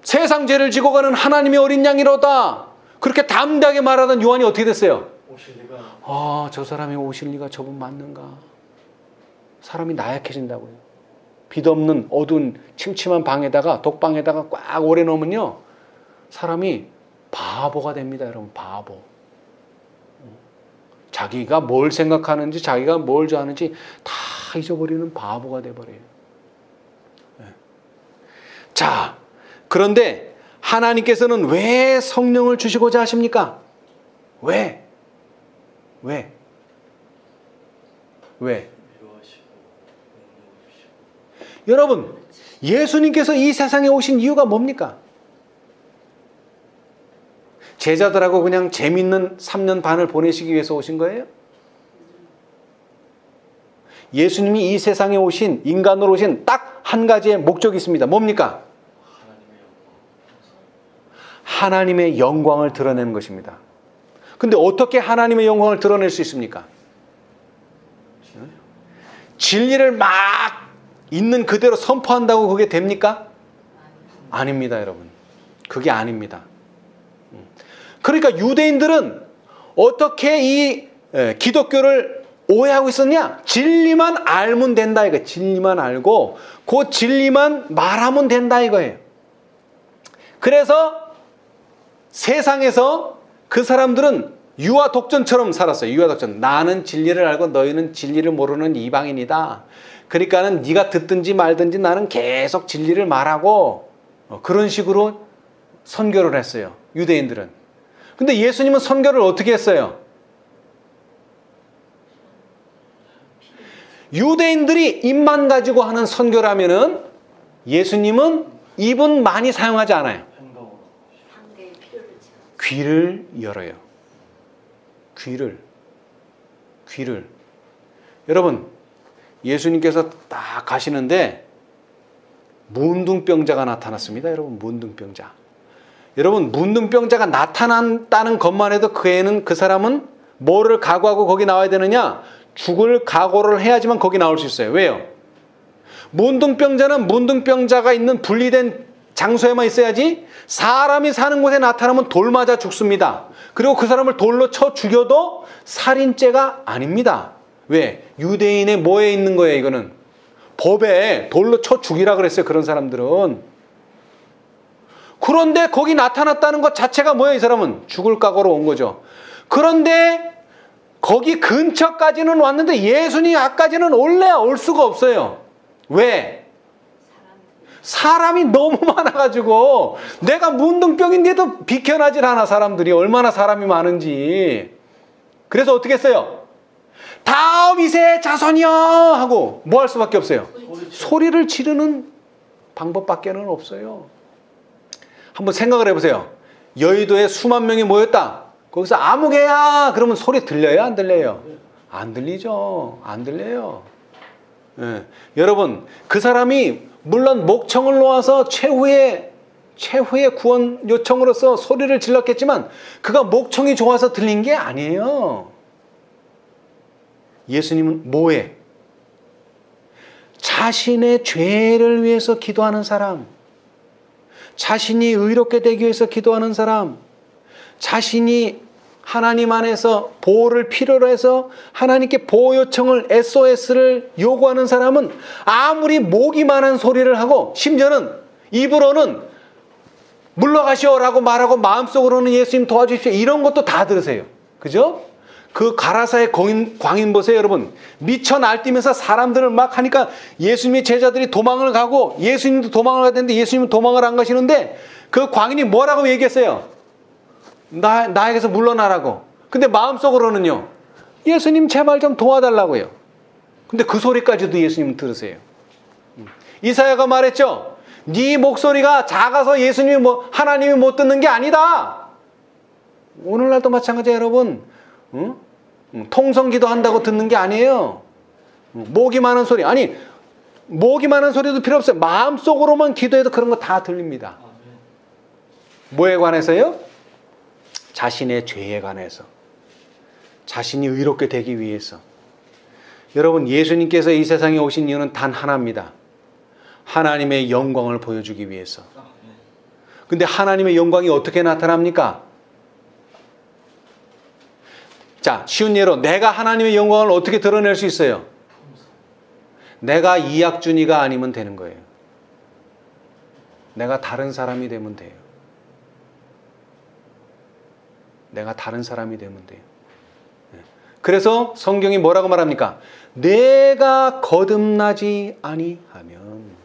세상 죄를 지고 가는 하나님의 어린 양이로다. 그렇게 담대하게 말하던 요한이 어떻게 됐어요? 저 사람이 오실 리가 저분 맞는가? 사람이 나약해진다고요. 빛 없는 어두운 침침한 방에다가 독방에다가 꽉 오래 넣으면요, 사람이 바보가 됩니다. 여러분, 바보. 자기가 뭘 생각하는지, 자기가 뭘 좋아하는지 다 잊어버리는 바보가 돼버려요. 자, 그런데 하나님께서는 왜 성령을 주시고자 하십니까? 왜? 여러분, 예수님께서 이 세상에 오신 이유가 뭡니까? 제자들하고 그냥 재밌는 3년 반을 보내시기 위해서 오신 거예요? 예수님이 이 세상에 오신, 인간으로 오신 딱 한 가지의 목적이 있습니다. 뭡니까? 하나님의 영광을 드러내는 것입니다. 근데 어떻게 하나님의 영광을 드러낼 수 있습니까? 진리를 막 있는 그대로 선포한다고 그게 됩니까? 아닙니다, 여러분. 그게 아닙니다. 그러니까 유대인들은 어떻게 이 기독교를 오해하고 있었냐? 진리만 알면 된다 이거예요. 진리만 알고 그 진리만 말하면 된다 이거예요. 그래서 세상에서 그 사람들은 유아 독전처럼 살았어요. 유아 독전. 나는 진리를 알고 너희는 진리를 모르는 이방인이다. 그러니까는 네가 듣든지 말든지 나는 계속 진리를 말하고 그런 식으로 선교를 했어요. 유대인들은. 근데 예수님은 선교를 어떻게 했어요? 유대인들이 입만 가지고 하는 선교라면은 예수님은 입은 많이 사용하지 않아요. 귀를 열어요. 귀를. 여러분, 예수님께서 딱 가시는데 문둥병자가 나타났습니다. 여러분, 문둥병자. 여러분, 문둥병자가 나타났다는 것만 해도 그 사람은 뭐를 각오하고 거기 나와야 되느냐? 죽을 각오를 해야지만 거기 나올 수 있어요. 왜요? 문둥병자는 문둥병자가 있는 분리된 장소에만 있어야지, 사람이 사는 곳에 나타나면 돌 맞아 죽습니다. 그리고 그 사람을 돌로 쳐 죽여도 살인죄가 아닙니다. 왜? 유대인의 뭐에 있는 거예요, 이거는? 법에 돌로 쳐 죽이라 그랬어요, 그런 사람들은. 그런데 거기 나타났다는 것 자체가 뭐예요, 이 사람은? 죽을 각오로 온 거죠. 그런데 거기 근처까지는 왔는데 예수님 앞까지는 올 수가 없어요. 왜? 사람이 너무 많아가지고 내가 문둥병인데도 비켜나질 않아. 사람들이 얼마나 사람이 많은지. 그래서 어떻게 했어요? 다윗의 자손이여 하고 뭐 할 수밖에 없어요? 소리를 지르는 방법밖에는 없어요. 한번 생각을 해보세요. 여의도에 수만 명이 모였다. 거기서 아무개야 그러면 소리 들려요? 안 들려요? 안 들리죠. 안 들려요. 예. 여러분, 그 사람이 물론 목청을 놓아서 최후의 구원 요청으로서 소리를 질렀겠지만 그가 목청이 좋아서 들린 게 아니에요. 예수님은 뭐해? 자신의 죄를 위해서 기도하는 사람, 자신이 의롭게 되기 위해서 기도하는 사람, 자신이 하나님 안에서 보호를 필요로 해서 하나님께 보호 요청을 SOS를 요구하는 사람은 아무리 목이 많은 소리를 하고 심지어는 입으로는 물러가시오라고 말하고 마음속으로는 예수님 도와주십시오 이런 것도 다 들으세요. 그죠? 그 가라사의 광인 보세요, 여러분. 미쳐 날뛰면서 사람들을 막 하니까 예수님의 제자들이 도망을 가고 예수님도 도망을 가야 되는데 예수님은 도망을 안 가시는데 그 광인이 뭐라고 얘기했어요? 나에게서 물러나라고. 근데 마음속으로는요, 예수님 제발 좀 도와달라고요. 근데 그 소리까지도 예수님 들으세요. 이사야가 말했죠. 네 목소리가 작아서 예수님이 하나님이 못 듣는 게 아니다. 오늘날도 마찬가지예요, 여러분. 통성기도 한다고 듣는 게 아니에요. 목이 많은 소리. 아니, 목이 많은 소리도 필요 없어요. 마음속으로만 기도해도 그런 거 다 들립니다. 뭐에 관해서요? 자신의 죄에 관해서, 자신이 의롭게 되기 위해서. 여러분, 예수님께서 이 세상에 오신 이유는 단 하나입니다. 하나님의 영광을 보여주기 위해서. 근데 하나님의 영광이 어떻게 나타납니까? 자, 쉬운 예로 내가 하나님의 영광을 어떻게 드러낼 수 있어요? 내가 이학준이가 아니면 되는 거예요. 내가 다른 사람이 되면 돼요. 내가 다른 사람이 되면 돼요. 그래서 성경이 뭐라고 말합니까? 내가 거듭나지 아니하면.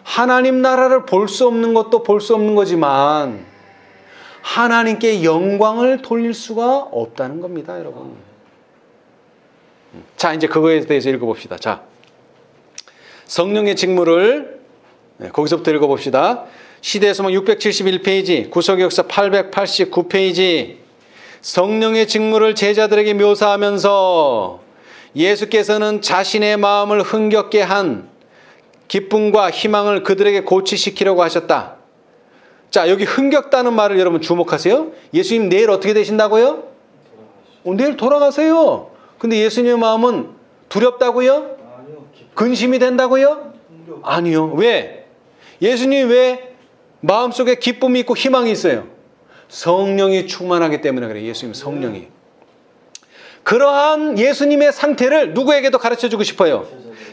하나님 나라를 볼 수 없는 것도 볼 수 없는 거지만 하나님께 영광을 돌릴 수가 없다는 겁니다, 여러분. 자, 이제 그거에 대해서 읽어봅시다. 자, 성령의 직무를 거기서부터 읽어봅시다. 시대소망 671페이지, 구속역사 889페이지. 성령의 직무를 제자들에게 묘사하면서 예수께서는 자신의 마음을 흥겹게 한 기쁨과 희망을 그들에게 고취시키려고 하셨다. 자, 여기 흥겹다는 말을 여러분 주목하세요. 예수님 내일 어떻게 되신다고요? 내일 돌아가세요. 근데 예수님의 마음은 두렵다고요? 근심이 된다고요? 아니요. 왜? 예수님이 왜 마음속에 기쁨이 있고 희망이 있어요? 성령이 충만하기 때문에 그래요. 예수님 성령이. 그러한 예수님의 상태를 누구에게도 가르쳐주고 싶어요?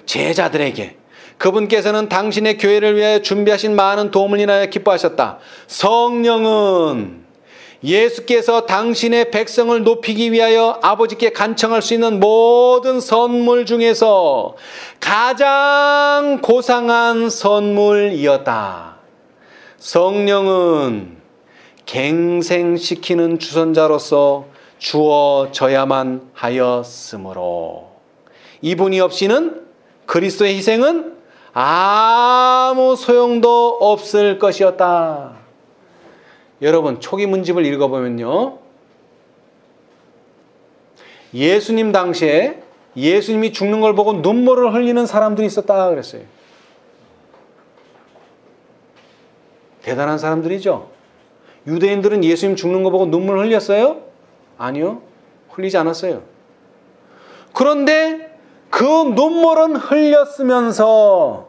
제자들에게. 그분께서는 당신의 교회를 위하여 준비하신 많은 도움을 인하여 기뻐하셨다. 성령은 예수께서 당신의 백성을 높이기 위하여 아버지께 간청할 수 있는 모든 선물 중에서 가장 고상한 선물이었다. 성령은 갱생시키는 주선자로서 주어져야만 하였으므로 이분이 없이는 그리스도의 희생은 아무 소용도 없을 것이었다. 여러분, 초기 문집을 읽어보면요, 예수님 당시에 예수님이 죽는 걸 보고 눈물을 흘리는 사람들이 있었다 그랬어요. 대단한 사람들이죠. 유대인들은 예수님 죽는 거 보고 눈물 흘렸어요? 아니요, 흘리지 않았어요. 그런데 그 눈물은 흘렸으면서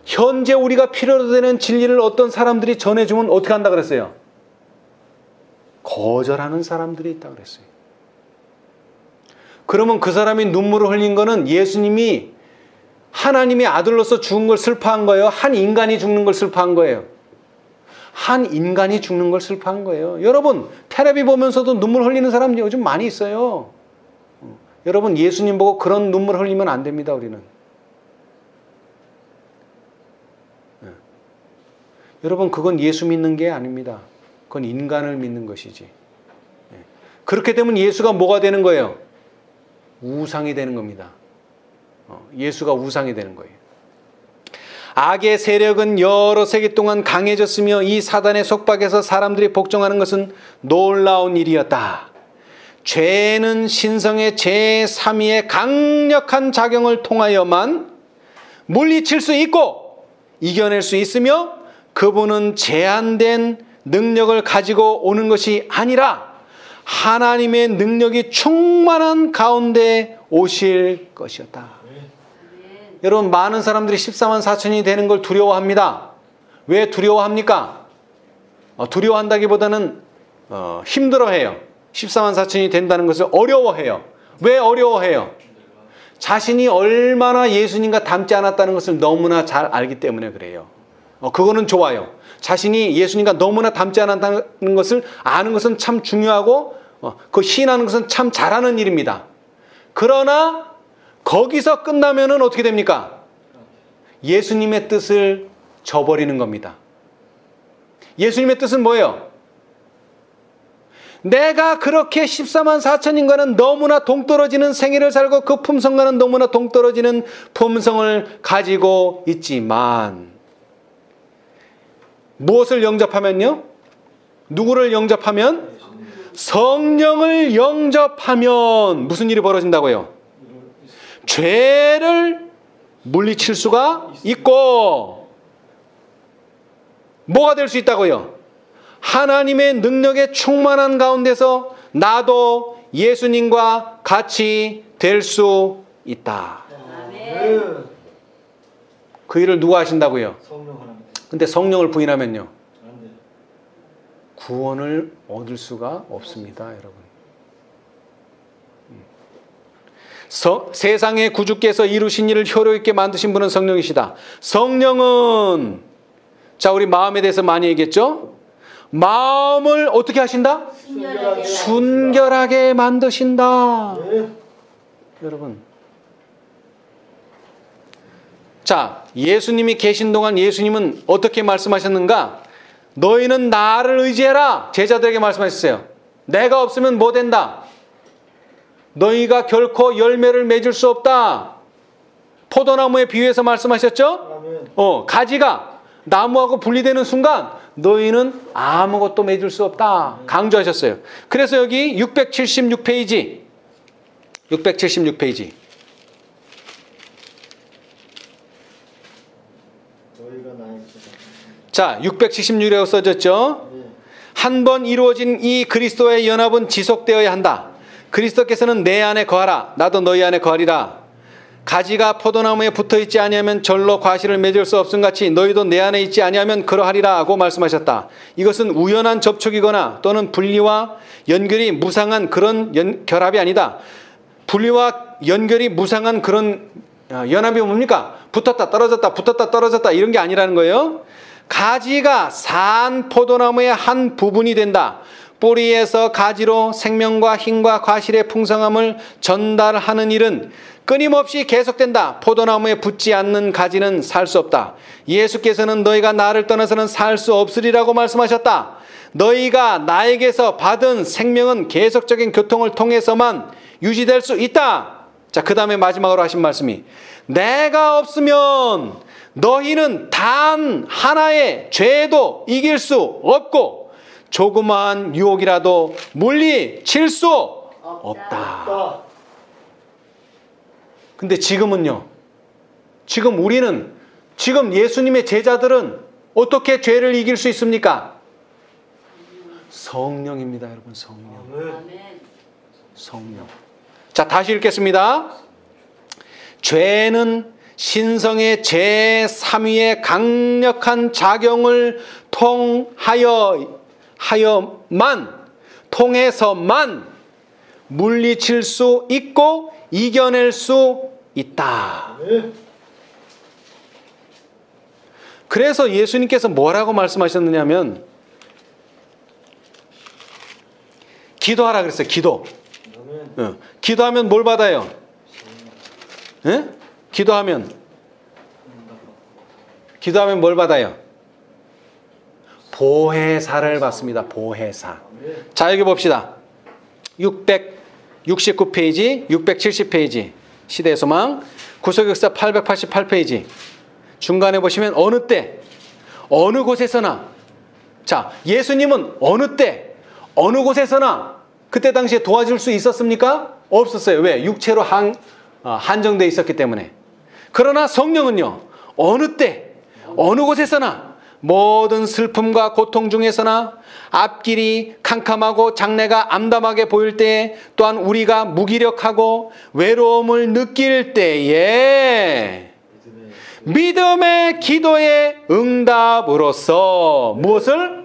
현재 우리가 필요로 되는 진리를 어떤 사람들이 전해주면 어떻게 한다 그랬어요? 거절하는 사람들이 있다 그랬어요. 그러면 그 사람이 눈물을 흘린 거는 예수님이 하나님의 아들로서 죽은 걸 슬퍼한 거예요? 한 인간이 죽는 걸 슬퍼한 거예요? 한 인간이 죽는 걸 슬퍼한 거예요. 여러분, 텔레비 보면서도 눈물 흘리는 사람 요즘 많이 있어요. 여러분, 예수님 보고 그런 눈물 흘리면 안 됩니다. 우리는. 여러분, 그건 예수 믿는 게 아닙니다. 그건 인간을 믿는 것이지. 그렇게 되면 예수가 뭐가 되는 거예요? 우상이 되는 겁니다. 예수가 우상이 되는 거예요. 악의 세력은 여러 세기 동안 강해졌으며 이 사단의 속박에서 사람들이 복종하는 것은 놀라운 일이었다. 죄는 신성의 제3위의 강력한 작용을 통하여만 물리칠 수 있고 이겨낼 수 있으며 그분은 제한된 능력을 가지고 오는 것이 아니라 하나님의 능력이 충만한 가운데 오실 것이었다. 여러분, 많은 사람들이 14만 4천이 되는 걸 두려워합니다. 왜 두려워합니까? 두려워한다기보다는 힘들어해요. 14만 4천이 된다는 것을 어려워해요. 왜 어려워해요? 자신이 얼마나 예수님과 닮지 않았다는 것을 너무나 잘 알기 때문에 그래요. 그거는 좋아요. 자신이 예수님과 너무나 닮지 않았다는 것을 아는 것은 참 중요하고 그 시인하는 것은 참 잘하는 일입니다. 그러나 거기서 끝나면은 어떻게 됩니까? 예수님의 뜻을 저버리는 겁니다. 예수님의 뜻은 뭐예요? 내가 그렇게 14만 4천인과는 너무나 동떨어지는 생애를 살고 그 품성과는 너무나 동떨어지는 품성을 가지고 있지만 무엇을 영접하면요? 누구를 영접하면? 성령을 영접하면 무슨 일이 벌어진다고요? 죄를 물리칠 수가 있고 뭐가 될 수 있다고요? 하나님의 능력에 충만한 가운데서 나도 예수님과 같이 될 수 있다. 아멘. 그 일을 누가 하신다고요? 성령 하나님. 근데 성령을 부인하면요, 안 돼. 구원을 얻을 수가 없습니다, 여러분. 세상의 구주께서 이루신 일을 효력있게 만드신 분은 성령이시다. 성령은, 자, 우리 마음에 대해서 많이 얘기했죠? 마음을 어떻게 하신다? 순결하게 만드신다. 네. 여러분, 자, 예수님이 계신 동안 예수님은 어떻게 말씀하셨는가? 너희는 나를 의지해라. 제자들에게 말씀하셨어요. 내가 없으면 뭐 된다? 너희가 결코 열매를 맺을 수 없다. 포도나무에 비유해서 말씀하셨죠? 아멘. 가지가 나무하고 분리되는 순간 너희는 아무것도 맺을 수 없다. 강조하셨어요. 그래서 여기 676페이지 676페이지 너희가 나의 제자. 자, 676이라고 써졌죠? 네. 한 번 이루어진 이 그리스도의 연합은 지속되어야 한다. 그리스도께서는 내 안에 거하라. 나도 너희 안에 거하리라. 가지가 포도나무에 붙어있지 아니하면 절로 과실을 맺을 수 없음같이 너희도 내 안에 있지 아니하면 그러하리라 하고 말씀하셨다. 이것은 우연한 접촉이거나 또는 분리와 연결이 무상한 그런 결합이 아니다. 분리와 연결이 무상한 그런 연합이 뭡니까? 붙었다 떨어졌다 붙었다 떨어졌다 이런 게 아니라는 거예요. 가지가 산 포도나무의 한 부분이 된다. 뿌리에서 가지로 생명과 힘과 과실의 풍성함을 전달하는 일은 끊임없이 계속된다. 포도나무에 붙지 않는 가지는 살 수 없다. 예수께서는 너희가 나를 떠나서는 살 수 없으리라고 말씀하셨다. 너희가 나에게서 받은 생명은 계속적인 교통을 통해서만 유지될 수 있다. 자, 그 다음에 마지막으로 하신 말씀이 내가 없으면 너희는 단 하나의 죄도 이길 수 없고 조그마한 유혹이라도 물리칠 수 없다. 근데 지금은요. 지금 예수님의 제자들은 어떻게 죄를 이길 수 있습니까? 성령입니다, 여러분. 성령. 자, 다시 읽겠습니다. 죄는 신성의 제3위의 강력한 작용을 통해서만 물리칠 수 있고 이겨낼 수 있다. 그래서 예수님께서 뭐라고 말씀하셨느냐면 기도하라 그랬어요. 기도. 기도하면 뭘 받아요? 예? 기도하면 뭘 받아요? 보혜사를 받습니다. 보혜사. 자, 여기 봅시다. 669페이지, 670페이지. 시대의 소망. 구속역사 888페이지. 중간에 보시면 어느 때, 어느 곳에서나. 자, 예수님은 어느 때, 어느 곳에서나 그때 당시에 도와줄 수 있었습니까? 없었어요. 왜? 육체로 한정되어 있었기 때문에. 그러나 성령은요. 어느 때, 어느 곳에서나 모든 슬픔과 고통 중에서나 앞길이 캄캄하고 장래가 암담하게 보일 때에 또한 우리가 무기력하고 외로움을 느낄 때에 믿음의 기도의 응답으로서 무엇을?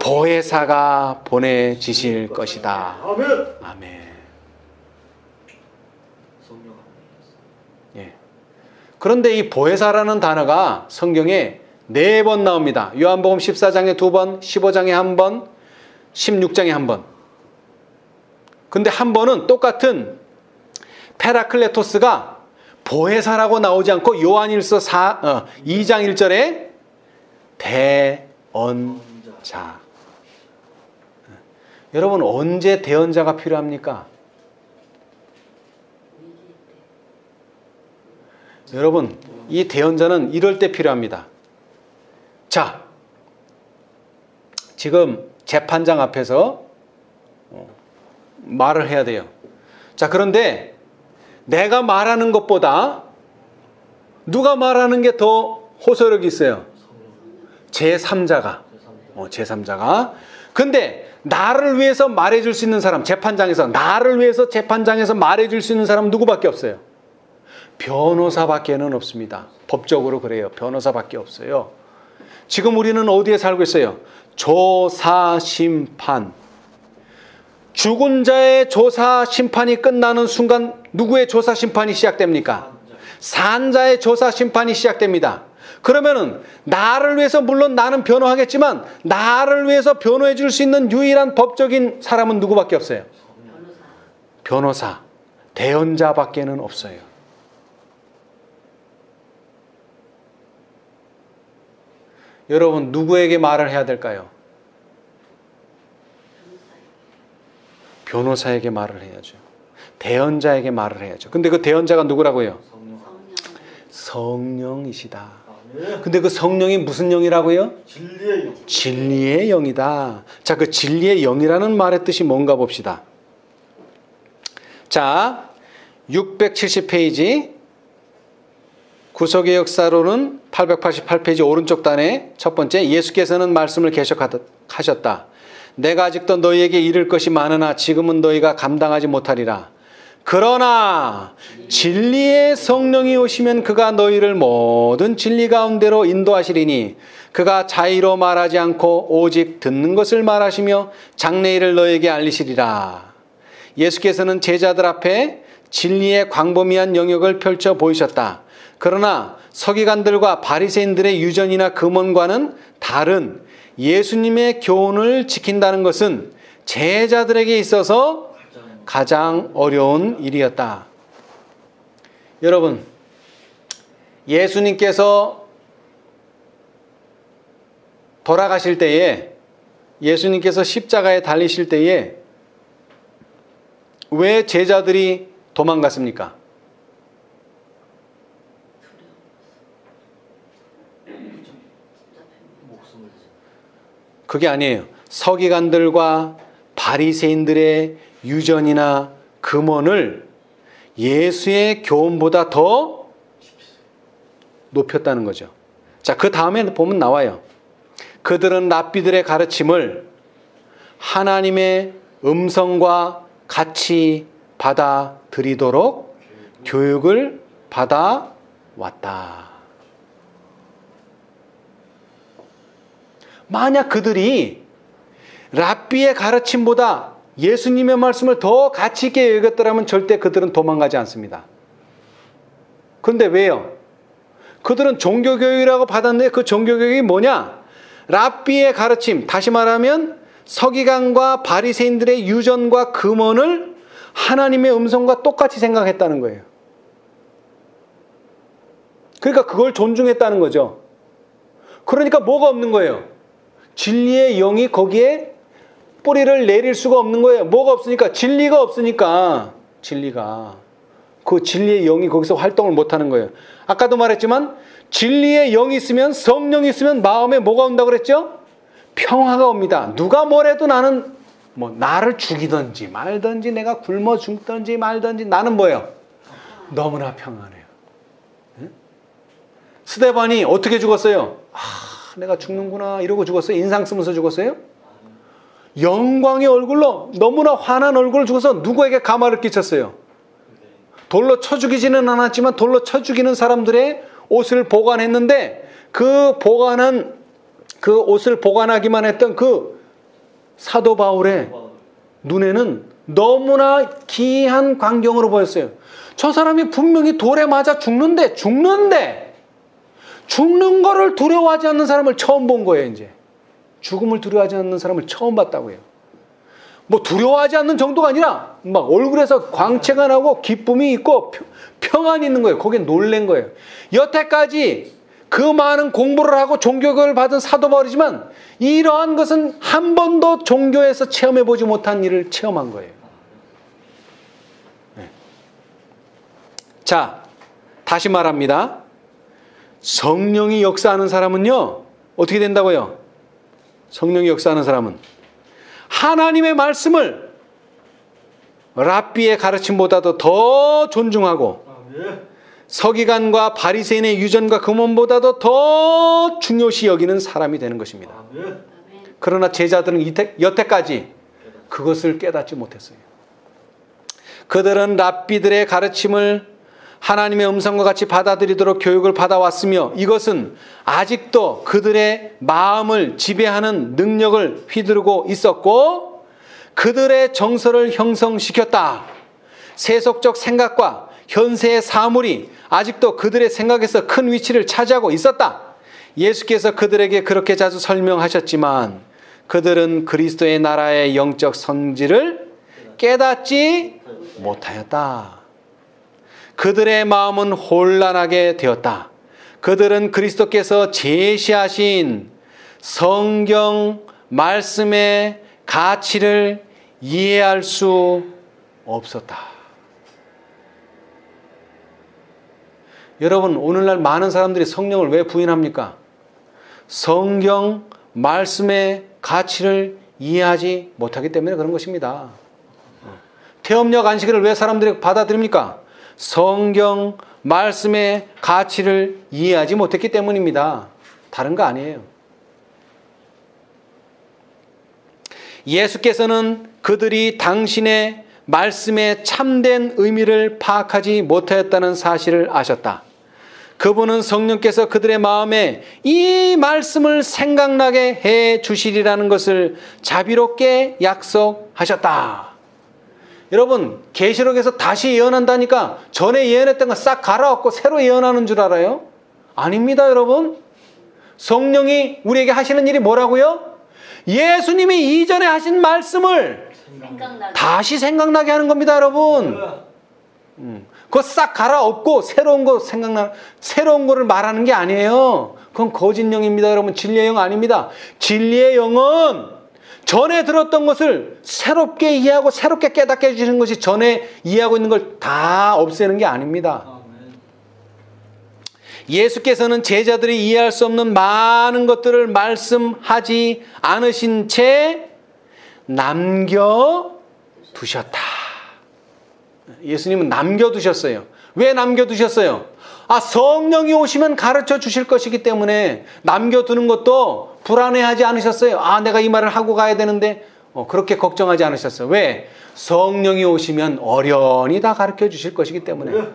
보혜사가 보내지실 것이다. 아멘. 예. 그런데 이 보혜사라는 단어가 성경에 4번 나옵니다. 요한복음 14장에 2번, 15장에 1번, 16장에 1번. 근데 한 번은 똑같은 페라클레토스가 보혜사라고 나오지 않고 요한일서 2장 1절에 대언자. 여러분, 언제 대언자가 필요합니까? 여러분, 이 대언자는 이럴 때 필요합니다. 자, 지금 재판장 앞에서 말을 해야 돼요. 자, 그런데 내가 말하는 것보다 누가 말하는 게 더 호소력이 있어요? 제3자가. 제3자가. 근데 나를 위해서 말해줄 수 있는 사람, 재판장에서 나를 위해서 재판장에서 말해줄 수 있는 사람은 누구밖에 없어요? 변호사밖에는 없습니다. 법적으로 그래요. 변호사밖에 없어요. 지금 우리는 어디에 살고 있어요? 조사심판. 죽은 자의 조사심판이 끝나는 순간 누구의 조사심판이 시작됩니까? 산자의 조사심판이 시작됩니다. 그러면은 나를 위해서, 물론 나는 변호하겠지만 나를 위해서 변호해 줄 수 있는 유일한 법적인 사람은 누구밖에 없어요? 변호사. 대언자밖에는 없어요. 여러분, 누구에게 말을 해야 될까요? 변호사에게 말을 해야죠. 대언자에게 말을 해야죠. 근데 그 대언자가 누구라고요? 성령이시다. 근데 그 성령이 무슨 영이라고요? 진리의 영. 진리의 영이다. 자, 그 진리의 영이라는 말의 뜻이 뭔가 봅시다. 자, 670페이지 구속의 역사로는 888페이지 오른쪽 단에 첫 번째, 예수께서는 말씀을 계속하셨다. 내가 아직도 너희에게 이를 것이 많으나 지금은 너희가 감당하지 못하리라. 그러나 진리의 성령이 오시면 그가 너희를 모든 진리 가운데로 인도하시리니 그가 자의로 말하지 않고 오직 듣는 것을 말하시며 장래일을 너희에게 알리시리라. 예수께서는 제자들 앞에 진리의 광범위한 영역을 펼쳐 보이셨다. 그러나 서기관들과 바리새인들의 유전이나 금원과는 다른 예수님의 교훈을 지킨다는 것은 제자들에게 있어서 가장 어려운 일이었다. 여러분, 예수님께서 돌아가실 때에, 예수님께서 십자가에 달리실 때에 왜 제자들이 도망갔습니까? 그게 아니에요. 서기관들과 바리새인들의 유전이나 금원을 예수의 교훈보다 더 높였다는 거죠. 자, 그 다음에 보면 나와요. 그들은 랍비들의 가르침을 하나님의 음성과 같이 받아들이도록 교육을 받아왔다. 만약 그들이 랍비의 가르침보다 예수님의 말씀을 더 가치 있게 여겼더라면 절대 그들은 도망가지 않습니다. 그런데 왜요? 그들은 종교교육이라고 받았는데 그 종교교육이 뭐냐? 랍비의 가르침, 다시 말하면 서기관과 바리새인들의 유전과 금원을 하나님의 음성과 똑같이 생각했다는 거예요. 그러니까 그걸 존중했다는 거죠. 그러니까 뭐가 없는 거예요? 진리의 영이 거기에 뿌리를 내릴 수가 없는 거예요. 뭐가 없으니까? 진리가 없으니까. 진리가. 그 진리의 영이 거기서 활동을 못하는 거예요. 아까도 말했지만 진리의 영이 있으면, 성령이 있으면 마음에 뭐가 온다고 그랬죠? 평화가 옵니다. 누가 뭐래도 나는 나를 죽이든지 말든지 내가 굶어 죽든지 말든지 나는 뭐예요? 너무나 평안해요. 응? 스데반이 어떻게 죽었어요? 내가 죽는구나 이러고 죽었어요? 인상 쓰면서 죽었어요? 영광의 얼굴로 너무나 환한 얼굴을 죽어서 누구에게 가마를 끼쳤어요? 돌로 쳐 죽이지는 않았지만 돌로 쳐 죽이는 사람들의 옷을 보관했는데 그 옷을 보관하기만 했던 그 사도 바울의 눈에는 너무나 귀한 광경으로 보였어요. 저 사람이 분명히 돌에 맞아 죽는 거를 두려워하지 않는 사람을 처음 본 거예요. 이제 죽음을 두려워하지 않는 사람을 처음 봤다고요. 두려워하지 않는 정도가 아니라 막 얼굴에서 광채가 나고 기쁨이 있고 평안이 있는 거예요. 거기에 놀란 거예요. 여태까지 그 많은 공부를 하고 종교교육을 받은 사도 바울이지만 이러한 것은 한 번도 종교에서 체험해보지 못한 일을 체험한 거예요. 네. 자, 다시 말합니다. 성령이 역사하는 사람은요, 어떻게 된다고요? 성령이 역사하는 사람은 하나님의 말씀을 랍비의 가르침보다도 더 존중하고 서기관과 바리새인의 유전과 금원보다도 더 중요시 여기는 사람이 되는 것입니다. 그러나 제자들은 여태까지 그것을 깨닫지 못했어요. 그들은 랍비들의 가르침을 하나님의 음성과 같이 받아들이도록 교육을 받아왔으며 이것은 아직도 그들의 마음을 지배하는 능력을 휘두르고 있었고 그들의 정서를 형성시켰다. 세속적 생각과 현세의 사물이 아직도 그들의 생각에서 큰 위치를 차지하고 있었다. 예수께서 그들에게 그렇게 자주 설명하셨지만 그들은 그리스도의 나라의 영적 성질을 깨닫지 못하였다. 그들의 마음은 혼란하게 되었다. 그들은 그리스도께서 제시하신 성경 말씀의 가치를 이해할 수 없었다. 여러분, 오늘날 많은 사람들이 성령을 왜 부인합니까? 성경 말씀의 가치를 이해하지 못하기 때문에 그런 것입니다. 태엄력 안식일을 왜 사람들이 받아들입니까? 성경 말씀의 가치를 이해하지 못했기 때문입니다. 다른 거 아니에요. 예수께서는 그들이 당신의 말씀의 참된 의미를 파악하지 못하였다는 사실을 아셨다. 그분은 성령께서 그들의 마음에 이 말씀을 생각나게 해 주시리라는 것을 자비롭게 약속하셨다. 여러분 계시록에서 다시 예언한다니까 전에 예언했던 거 싹 갈아엎고 새로 예언하는 줄 알아요? 아닙니다, 여러분. 성령이 우리에게 하시는 일이 뭐라고요? 예수님이 이전에 하신 말씀을 다시 생각나게 하는 겁니다, 여러분. 그거 싹 갈아엎고 새로운 거를 말하는 게 아니에요. 그건 거짓 영입니다, 여러분. 진리의 영 아닙니다. 진리의 영은 전에 들었던 것을 새롭게 이해하고 새롭게 깨닫게 해주시는 것이 전에 이해하고 있는 걸 다 없애는 게 아닙니다. 예수께서는 제자들이 이해할 수 없는 많은 것들을 말씀하지 않으신 채 남겨두셨다. 예수님은 남겨두셨어요. 왜 남겨두셨어요? 성령이 오시면 가르쳐 주실 것이기 때문에 남겨두는 것도 불안해하지 않으셨어요. 내가 이 말을 하고 가야 되는데 그렇게 걱정하지 않으셨어요. 왜? 성령이 오시면 어련히 다 가르쳐 주실 것이기 때문에.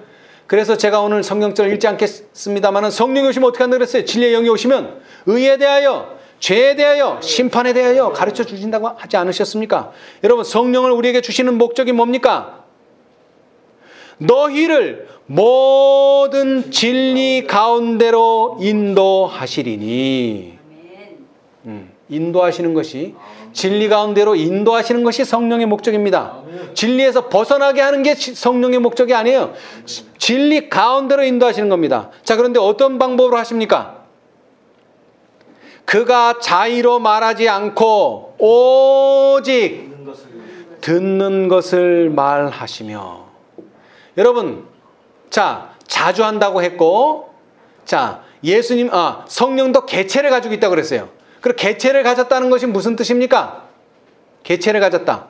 그래서 제가 오늘 성경절 읽지 않겠습니다만 성령이 오시면 어떻게 한다고 그랬어요? 진리의 영이 오시면 의에 대하여, 죄에 대하여, 심판에 대하여 가르쳐 주신다고 하지 않으셨습니까? 여러분, 성령을 우리에게 주시는 목적이 뭡니까? 너희를 모든 진리 가운데로 인도하시리니. 인도하시는 것이, 진리 가운데로 인도하시는 것이 성령의 목적입니다. 진리에서 벗어나게 하는 게 성령의 목적이 아니에요. 진리 가운데로 인도하시는 겁니다. 자, 그런데 어떤 방법으로 하십니까? 그가 자의로 말하지 않고 오직 듣는 것을 말하시며. 여러분, 자, 자주 한다고 했고, 자, 성령도 개체를 가지고 있다고 그랬어요. 그리고 개체를 가졌다는 것이 무슨 뜻입니까? 개체를 가졌다.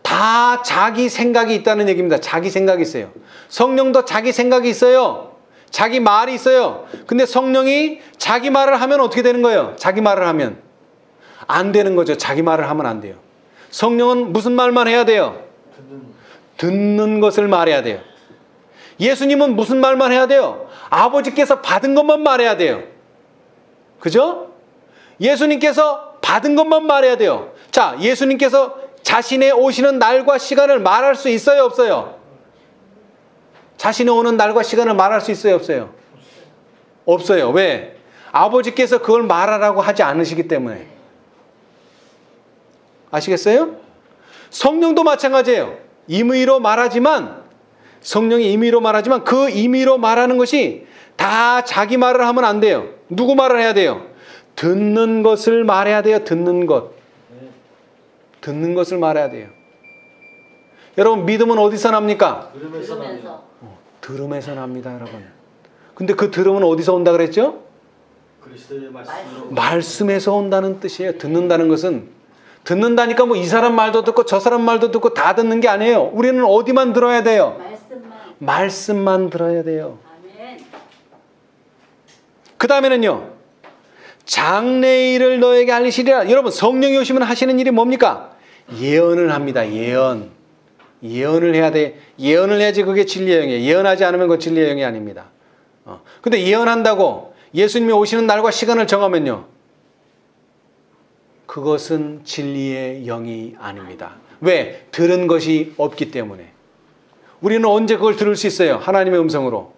다 자기 생각이 있다는 얘기입니다. 자기 생각이 있어요. 성령도 자기 생각이 있어요. 자기 말이 있어요. 근데 성령이 자기 말을 하면 어떻게 되는 거예요? 자기 말을 하면 안 되는 거죠. 자기 말을 하면 안 돼요. 성령은 무슨 말만 해야 돼요? 듣는 것을 말해야 돼요. 예수님은 무슨 말만 해야 돼요? 아버지께서 받은 것만 말해야 돼요. 그죠? 예수님께서 받은 것만 말해야 돼요. 자, 예수님께서 자신의 오시는 날과 시간을 말할 수 있어요, 없어요? 자신의 오는 날과 시간을 말할 수 있어요, 없어요? 없어요. 왜? 아버지께서 그걸 말하라고 하지 않으시기 때문에. 아시겠어요? 성령도 마찬가지예요. 임의로 말하지만, 성령이 임의로 말하지만 그 임의로 말하는 것이 다 자기 말을 하면 안 돼요. 누구 말을 해야 돼요? 듣는 것을 말해야 돼요. 듣는 것. 듣는 것을 말해야 돼요. 여러분, 믿음은 어디서 납니까? 들으면서. 들음에서 납니다, 여러분. 근데 그 들음은 어디서 온다 그랬죠? 그리스도의 말씀으로. 말씀에서 온다는 뜻이에요. 듣는다는 것은. 듣는다니까 뭐 이 사람 말도 듣고 저 사람 말도 듣고 다 듣는 게 아니에요. 우리는 어디만 들어야 돼요? 말씀만 들어야 돼요. 그 다음에는요, 장래일을 너에게 알리시리라. 여러분, 성령이 오시면 하시는 일이 뭡니까? 예언을 합니다. 예언을 해야 돼. 예언을 해야지 그게 진리의 영이에요. 예언하지 않으면 그건 진리의 영이 아닙니다. 근데 예언한다고 예수님이 오시는 날과 시간을 정하면요, 그것은 진리의 영이 아닙니다. 왜? 들은 것이 없기 때문에. 우리는 언제 그걸 들을 수 있어요? 하나님의 음성으로.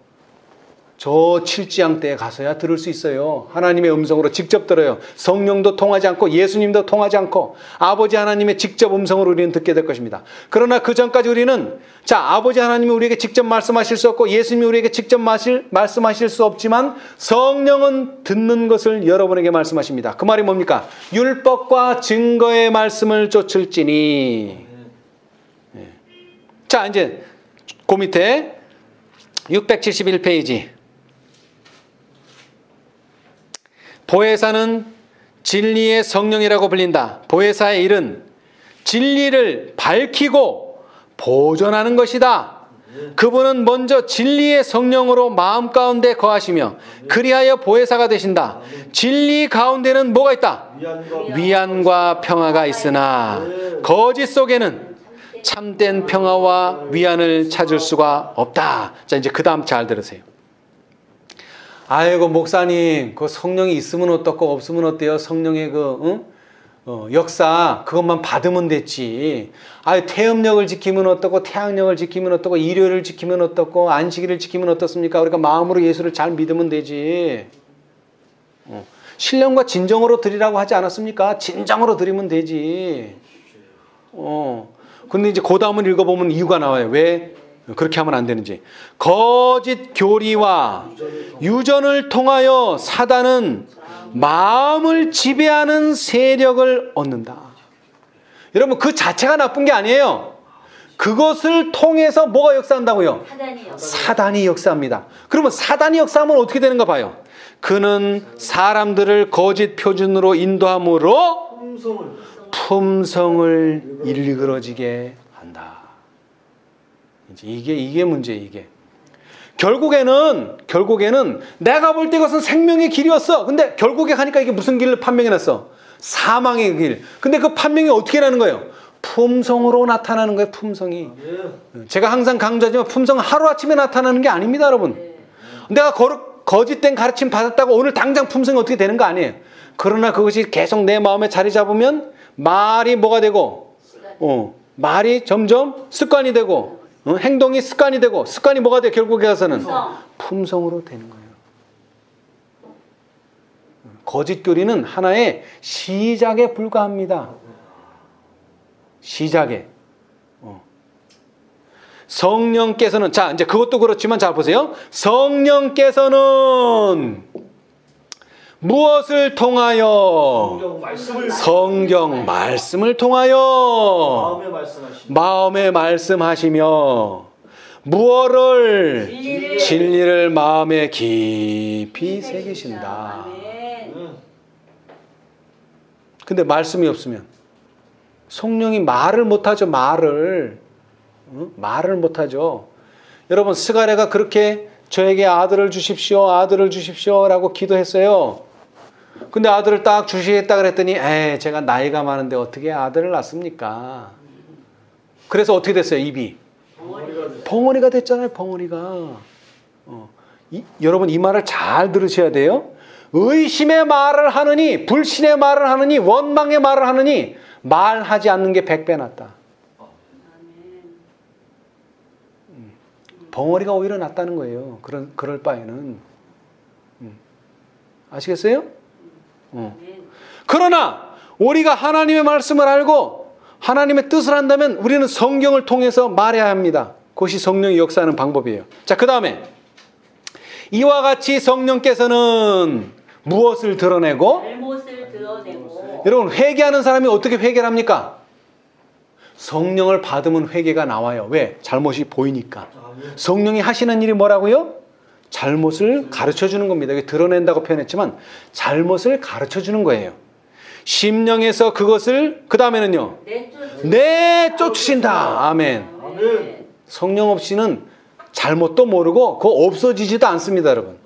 저 칠지양 때에 가서야 들을 수 있어요. 하나님의 음성으로 직접 들어요. 성령도 통하지 않고 예수님도 통하지 않고 아버지 하나님의 직접 음성으로 우리는 듣게 될 것입니다. 그러나 그 전까지 우리는, 자, 아버지 하나님이 우리에게 직접 말씀하실 수 없고 예수님이 우리에게 직접 말씀하실 수 없지만 성령은 듣는 것을 여러분에게 말씀하십니다. 그 말이 뭡니까? 율법과 증거의 말씀을 쫓을지니. 자, 이제 그 밑에 671페이지. 보혜사는 진리의 성령이라고 불린다. 보혜사의 일은 진리를 밝히고 보존하는 것이다. 그분은 먼저 진리의 성령으로 마음 가운데 거하시며 그리하여 보혜사가 되신다. 진리 가운데는 뭐가 있다? 위안과 평화가 있으나 거짓 속에는 참된 평화와 위안을 찾을 수가 없다. 자, 이제 그 다음 잘 들으세요. 아이고, 목사님, 그 성령이 있으면 어떻고 없으면 어때요? 성령의 역사 그것만 받으면 됐지. 태음력을 지키면 어떻고 태양력을 지키면 어떻고 일요일을 지키면 어떻고 안식일을 지키면 어떻습니까? 우리가 마음으로 예수를 잘 믿으면 되지. 신령과 진정으로 드리라고 하지 않았습니까? 진정으로 드리면 되지. 근데 이제 그 다음을 읽어보면 이유가 나와요. 왜 그렇게 하면 안 되는지. 거짓 교리와 유전을 통하여 사단은 마음을 지배하는 세력을 얻는다. 여러분 그 자체가 나쁜 게 아니에요. 그것을 통해서 뭐가 역사한다고요? 사단이 역사합니다. 그러면 사단이 역사하면 어떻게 되는가 봐요. 그는 사람들을 거짓 표준으로 인도함으로 품성을 일그러지게 한다. 이게 문제예요. 이게 결국에는 내가 볼 때 이것은 생명의 길이었어. 근데 결국에 가니까 이게 무슨 길을 판명해놨어? 사망의 길. 근데 그 판명이 어떻게 나는 거예요? 품성으로 나타나는 거예요. 품성이. 제가 항상 강조하지만 품성은 하루아침에 나타나는 게 아닙니다, 여러분. 내가 거짓된 가르침 받았다고 오늘 당장 품성이 어떻게 되는 거 아니에요. 그러나 그것이 계속 내 마음에 자리 잡으면 말이 뭐가 되고 말이 점점 습관이 되고 행동이 습관이 되고 습관이 뭐가 돼요? 결국에 가서는 품성으로 되는 거예요. 거짓 교리는 하나의 시작에 불과합니다. 시작에. 성령께서는 자 이제 그것도 그렇지만 잘 보세요. 성령께서는 무엇을 통하여? 성경 말씀을 통하여 마음에 말씀하시며 무엇을? 진리를 마음에 깊이 새기신다. 근데 말씀이 없으면 성령이 말을 못하죠. 말을 못하죠. 여러분 스가랴가 그렇게 저에게 아들을 주십시오 라고 기도했어요. 근데 아들을 딱 주시겠다 그랬더니 제가 나이가 많은데 어떻게 아들을 낳습니까? 그래서 어떻게 됐어요? 입이 벙어리가 됐잖아요. 벙어리가. 여러분 이 말을 잘 들으셔야 돼요. 의심의 말을 하느니 불신의 말을 하느니 원망의 말을 하느니 말하지 않는 게 100배 낫다. 벙어리가 오히려 낫다는 거예요. 그럴 바에는. 아시겠어요? 그러나 우리가 하나님의 말씀을 알고 하나님의 뜻을 한다면 우리는 성경을 통해서 말해야 합니다. 그것이 성령이 역사하는 방법이에요. 자, 그 다음에 이와 같이 성령께서는 무엇을 드러내고? 잘못을 드러내고. 여러분 회개하는 사람이 어떻게 회개를 합니까? 성령을 받으면 회개가 나와요. 왜? 잘못이 보이니까. 성령이 하시는 일이 뭐라고요? 잘못을 가르쳐주는 겁니다. 이게 드러낸다고 표현했지만 잘못을 가르쳐주는 거예요. 심령에서 그것을 그 다음에는요. 내쫓으신다. 아멘. 성령 없이는 잘못도 모르고 그거 없어지지도 않습니다, 여러분.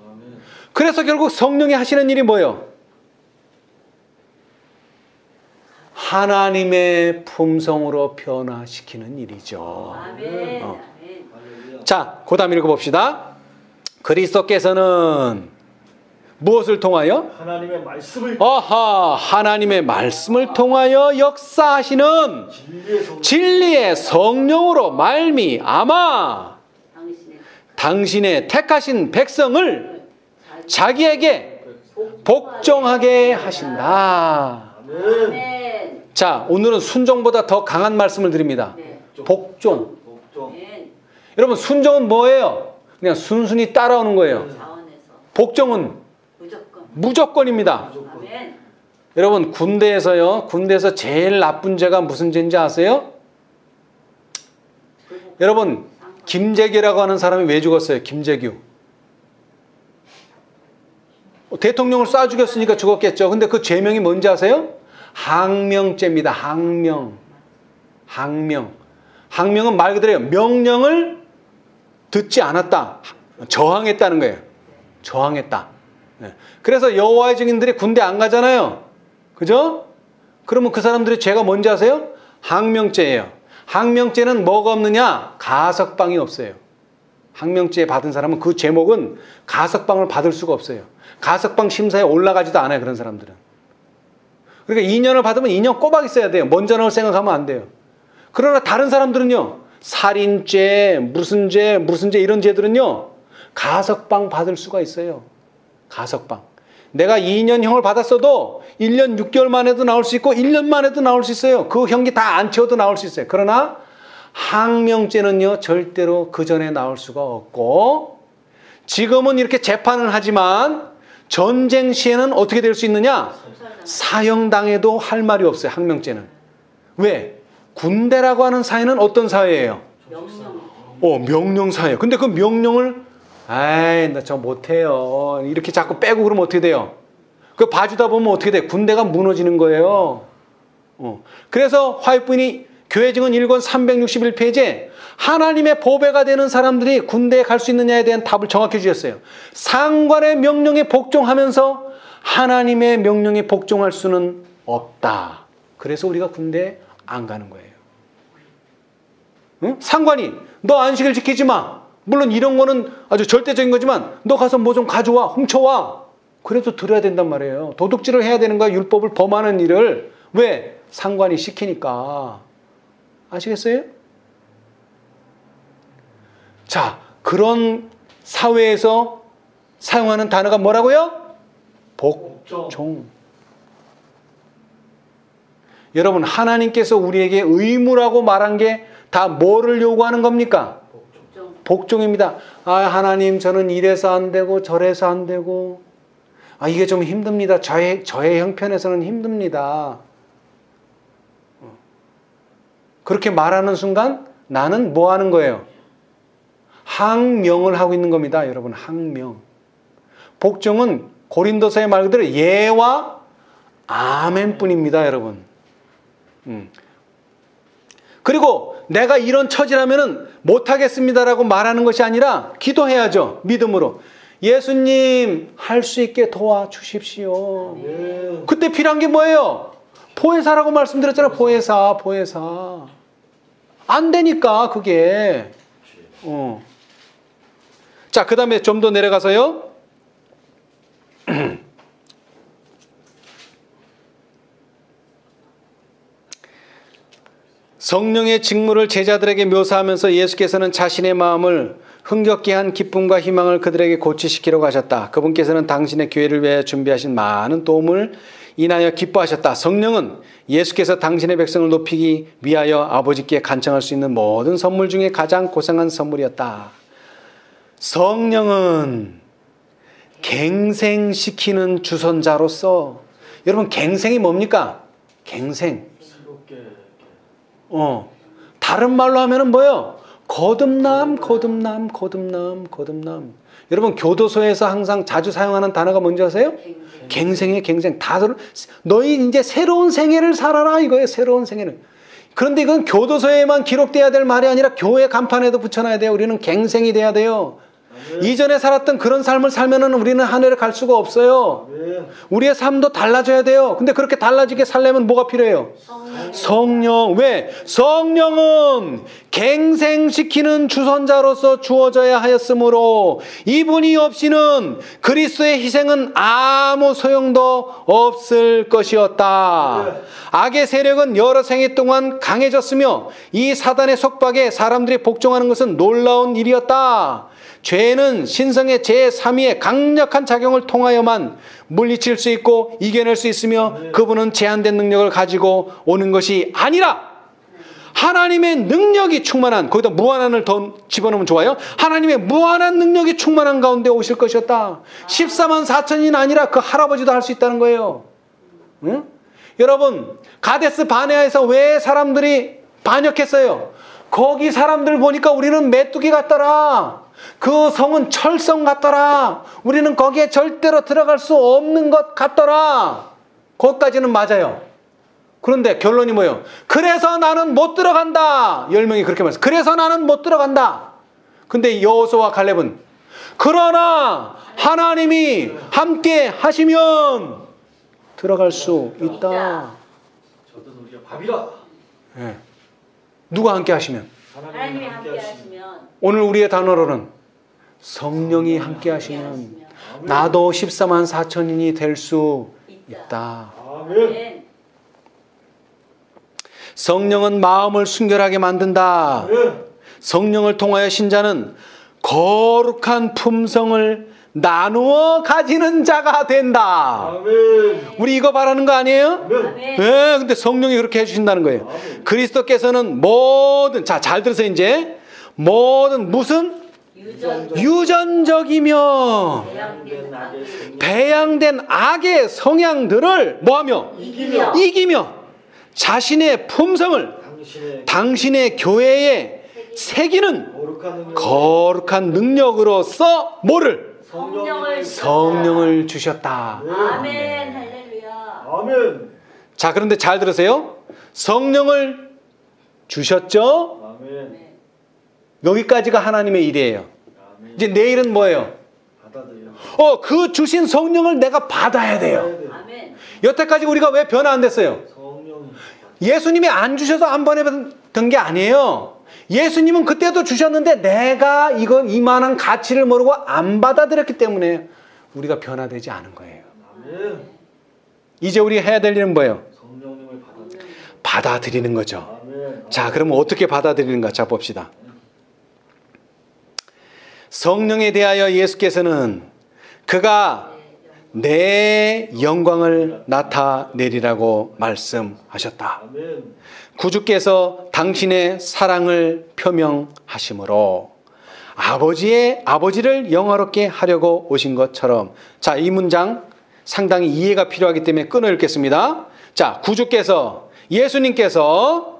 그래서 결국 성령이 하시는 일이 뭐예요? 하나님의 품성으로 변화시키는 일이죠. 자, 그 다음 읽어봅시다. 그리스도께서는 무엇을 통하여? 하나님의 말씀을 통하여 역사하시는 진리의 성령으로 말미암아 당신의 택하신 백성을 자기에게 복종하게 하신다. 자, 오늘은 순종보다 더 강한 말씀을 드립니다. 복종. 여러분 순종은 뭐예요? 그냥 순순히 따라오는 거예요. 복종은 무조건입니다. 여러분 군대에서 제일 나쁜 죄가 무슨 죄인지 아세요? 여러분 김재규라고 하는 사람이 왜 죽었어요? 김재규. 대통령을 쏴 죽였으니까 죽었겠죠. 근데 그 죄명이 뭔지 아세요? 항명죄입니다. 항명은 말 그대로 명령을 듣지 않았다. 저항했다는 거예요. 저항했다. 그래서 여호와의 증인들이 군대 안 가잖아요. 그죠? 그러면 그 사람들의 죄가 뭔지 아세요? 항명죄예요. 항명죄는 뭐가 없느냐? 가석방이 없어요. 항명죄 받은 사람은 그 제목은 가석방을 받을 수가 없어요. 가석방 심사에 올라가지도 않아요. 그런 사람들은. 그러니까 2년을 받으면 2년 꼬박 있어야 돼요. 먼저 나올 생각하면 안 돼요. 그러나 다른 사람들은요. 살인죄, 무슨 죄 이런 죄들은요. 가석방 받을 수가 있어요. 가석방. 내가 2년형을 받았어도 1년 6개월 만에도 나올 수 있고 1년 만에도 나올 수 있어요. 그 형기 다 안 채워도 나올 수 있어요. 그러나 항명죄는요. 절대로 그 전에 나올 수가 없고 지금은 이렇게 재판을 하지만 전쟁 시에는 어떻게 될 수 있느냐? 사형당해도 할 말이 없어요. 항명죄는. 왜? 군대라고 하는 사회는 어떤 사회예요? 명령사회. 근데 그 명령을 나 저 못해요. 이렇게 자꾸 빼고 그러면 어떻게 돼요? 그 봐주다 보면 어떻게 돼요? 군대가 무너지는 거예요. 그래서 화이트분이 교회증언 1권 361페이지에 하나님의 보배가 되는 사람들이 군대에 갈 수 있느냐에 대한 답을 정확히 주셨어요. 상관의 명령에 복종하면서 하나님의 명령에 복종할 수는 없다. 그래서 우리가 군대에 안 가는 거예요. 응? 상관이 너 안식일 지키지 마. 물론 이런 거는 아주 절대적인 거지만 너 가서 뭐 좀 가져와. 훔쳐와. 그래도 들어야 된단 말이에요. 도둑질을 해야 되는 거야. 율법을 범하는 일을. 왜? 상관이 시키니까. 아시겠어요? 자, 그런 사회에서 사용하는 단어가 뭐라고요? 복종. 여러분, 하나님께서 우리에게 의무라고 말한 게 다 뭐를 요구하는 겁니까? 복종입니다. 하나님, 저는 이래서 안 되고 저래서 안 되고 이게 좀 힘듭니다. 저의 형편에서는 힘듭니다. 그렇게 말하는 순간 나는 뭐 하는 거예요? 항명을 하고 있는 겁니다. 여러분, 항명. 복종은 고린도서의 말 그대로 예와 아멘뿐입니다. 여러분. 그리고 내가 이런 처지라면은 못하겠습니다라고 말하는 것이 아니라 기도해야죠. 믿음으로. 예수님, 할 수 있게 도와주십시오. 그때 필요한 게 뭐예요? 보혜사라고 말씀드렸잖아요. 보혜사. 안 되니까 그게. 자, 그 다음에 좀 더 내려가서요. 성령의 직무를 제자들에게 묘사하면서 예수께서는 자신의 마음을 흥겹게 한 기쁨과 희망을 그들에게 고취시키려고 하셨다. 그분께서는 당신의 교회를 위해 준비하신 많은 도움을 인하여 기뻐하셨다. 성령은 예수께서 당신의 백성을 높이기 위하여 아버지께 간청할 수 있는 모든 선물 중에 가장 고상한 선물이었다. 성령은 갱생시키는 주선자로서, 여러분 갱생이 뭡니까? 갱생. 다른 말로 하면은 뭐예요? 거듭남. 여러분 교도소에서 항상 자주 사용하는 단어가 뭔지 아세요? 갱생이에요. 갱생. 너희 이제 새로운 생애를 살아라 이거예요. 새로운 생애를. 그런데 이건 교도소에만 기록돼야 될 말이 아니라 교회 간판에도 붙여놔야 돼요. 우리는 갱생이 돼야 돼요. 이전에 살았던 그런 삶을 살면은 우리는 하늘에 갈 수가 없어요. 우리의 삶도 달라져야 돼요. 근데 그렇게 달라지게 살려면 뭐가 필요해요? 성령. 왜? 성령은 갱생시키는 주선자로서 주어져야 하였으므로 이분이 없이는 그리스도의 희생은 아무 소용도 없을 것이었다. 악의 세력은 여러 생애 동안 강해졌으며 이 사단의 속박에 사람들이 복종하는 것은 놀라운 일이었다. 죄는 신성의 제3위의 강력한 작용을 통하여만 물리칠 수 있고 이겨낼 수 있으며 그분은 제한된 능력을 가지고 오는 것이 아니라 하나님의 능력이 충만한, 거기다 무한한을 더 집어넣으면 좋아요. 하나님의 무한한 능력이 충만한 가운데 오실 것이었다. 14만 4천이 아니라 그 할아버지도 할 수 있다는 거예요. 응? 여러분 가데스 바네아에서 왜 사람들이 반역했어요? 거기 사람들 보니까 우리는 메뚜기 같더라. 그 성은 철성 같더라. 우리는 거기에 절대로 들어갈 수 없는 것 같더라. 거기까지는 맞아요. 그런데 결론이 뭐예요? 그래서 나는 못 들어간다. 10명이 그렇게 말했어요. 그래서 나는 못 들어간다. 근데 여호수아와 갈렙은 그러나 하나님이 함께 하시면 들어갈 수 있다. 저도 우리가 밥이라. 네. 누가 함께 하시면? 하나님이 함께 하시면. 오늘 우리의 단어로는 성령이 함께 하시면 나도 14만 4천인이 될 수 있다. 아멘. 성령은 마음을 순결하게 만든다. 성령을 통하여 신자는 거룩한 품성을 나누어 가지는 자가 된다. 아멘. 우리 이거 바라는 거 아니에요? 아멘. 네, 근데 성령이 그렇게 해주신다는 거예요. 아멘. 그리스도께서는 모든, 자, 잘 들으세요, 이제. 모든, 무슨? 유전적이며 배양된 악의 성향들을 뭐하며? 이기며 자신의 품성을 당신의 교회에 새기는 거룩한 능력으로서 뭐를? 성령을 주셨다. 아멘. 할렐루야. 아멘. 자, 그런데 잘 들으세요. 성령을 주셨죠? 아멘. 여기까지가 하나님의 일이에요. 아멘. 이제 내일은 뭐예요? 받아들여. 그 주신 성령을 내가 받아야 돼요. 아멘. 여태까지 우리가 왜 변화 안 됐어요? 성령이 예수님이 안 주셔서 안 보내던 게 아니에요. 예수님은 그때도 주셨는데 내가 이만한 가치를 모르고 안 받아들였기 때문에 우리가 변화되지 않은 거예요. 아멘. 이제 우리 해야 될 일은 뭐예요? 성령님을 받아들이는 거죠. 아멘. 자, 그러면 어떻게 받아들이는가? 자, 봅시다. 성령에 대하여 예수께서는 그가 내 영광을 나타내리라고 말씀하셨다. 아멘. 구주께서 당신의 사랑을 표명하심으로 아버지를 영화롭게 하려고 오신 것처럼. 자, 이 문장 상당히 이해가 필요하기 때문에 끊어 읽겠습니다. 자, 구주께서, 예수님께서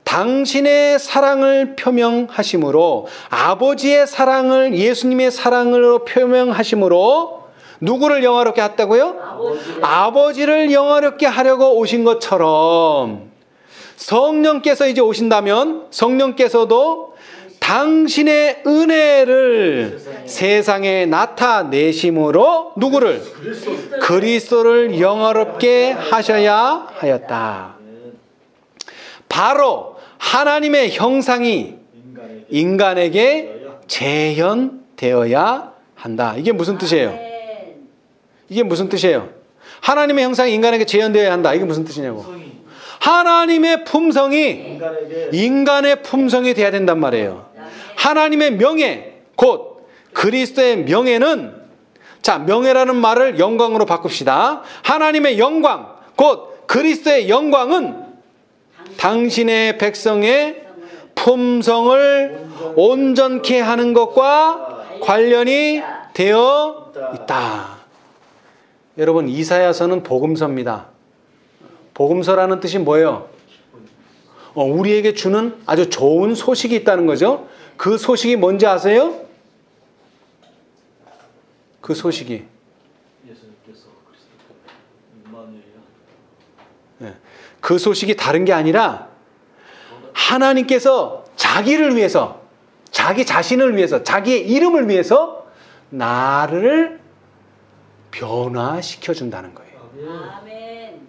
당신의 사랑을 표명하심으로, 아버지의 사랑을 예수님의 사랑으로 표명하심으로 누구를 영화롭게 했다고요? 아버지를 영화롭게 하려고 오신 것처럼 성령께서 이제 오신다면 성령께서도 당신의 은혜를 세상에 나타내심으로 누구를? 그리스도를 영화롭게 하셔야 하였다. 바로 하나님의 형상이 인간에게 재현되어야 한다. 이게 무슨 뜻이에요? 이게 무슨 뜻이에요? 하나님의 형상이 인간에게 재현되어야 한다. 이게 무슨 뜻이냐고. 하나님의 품성이 인간의 품성이 돼야 된단 말이에요. 하나님의 명예, 곧 그리스도의 명예는, 자, 명예라는 말을 영광으로 바꿉시다. 하나님의 영광, 곧 그리스도의 영광은 당신의 백성의 품성을 온전케 하는 것과 관련이 되어 있다. 여러분, 이사야서는 복음서입니다. 복음서라는 뜻이 뭐예요? 우리에게 주는 아주 좋은 소식이 있다는 거죠. 그 소식이 뭔지 아세요? 그 소식이 그 소식이 다른 게 아니라 하나님께서 자기를 위해서, 자기 자신을 위해서, 자기의 이름을 위해서 나를 변화시켜 준다는 거예요. 아멘.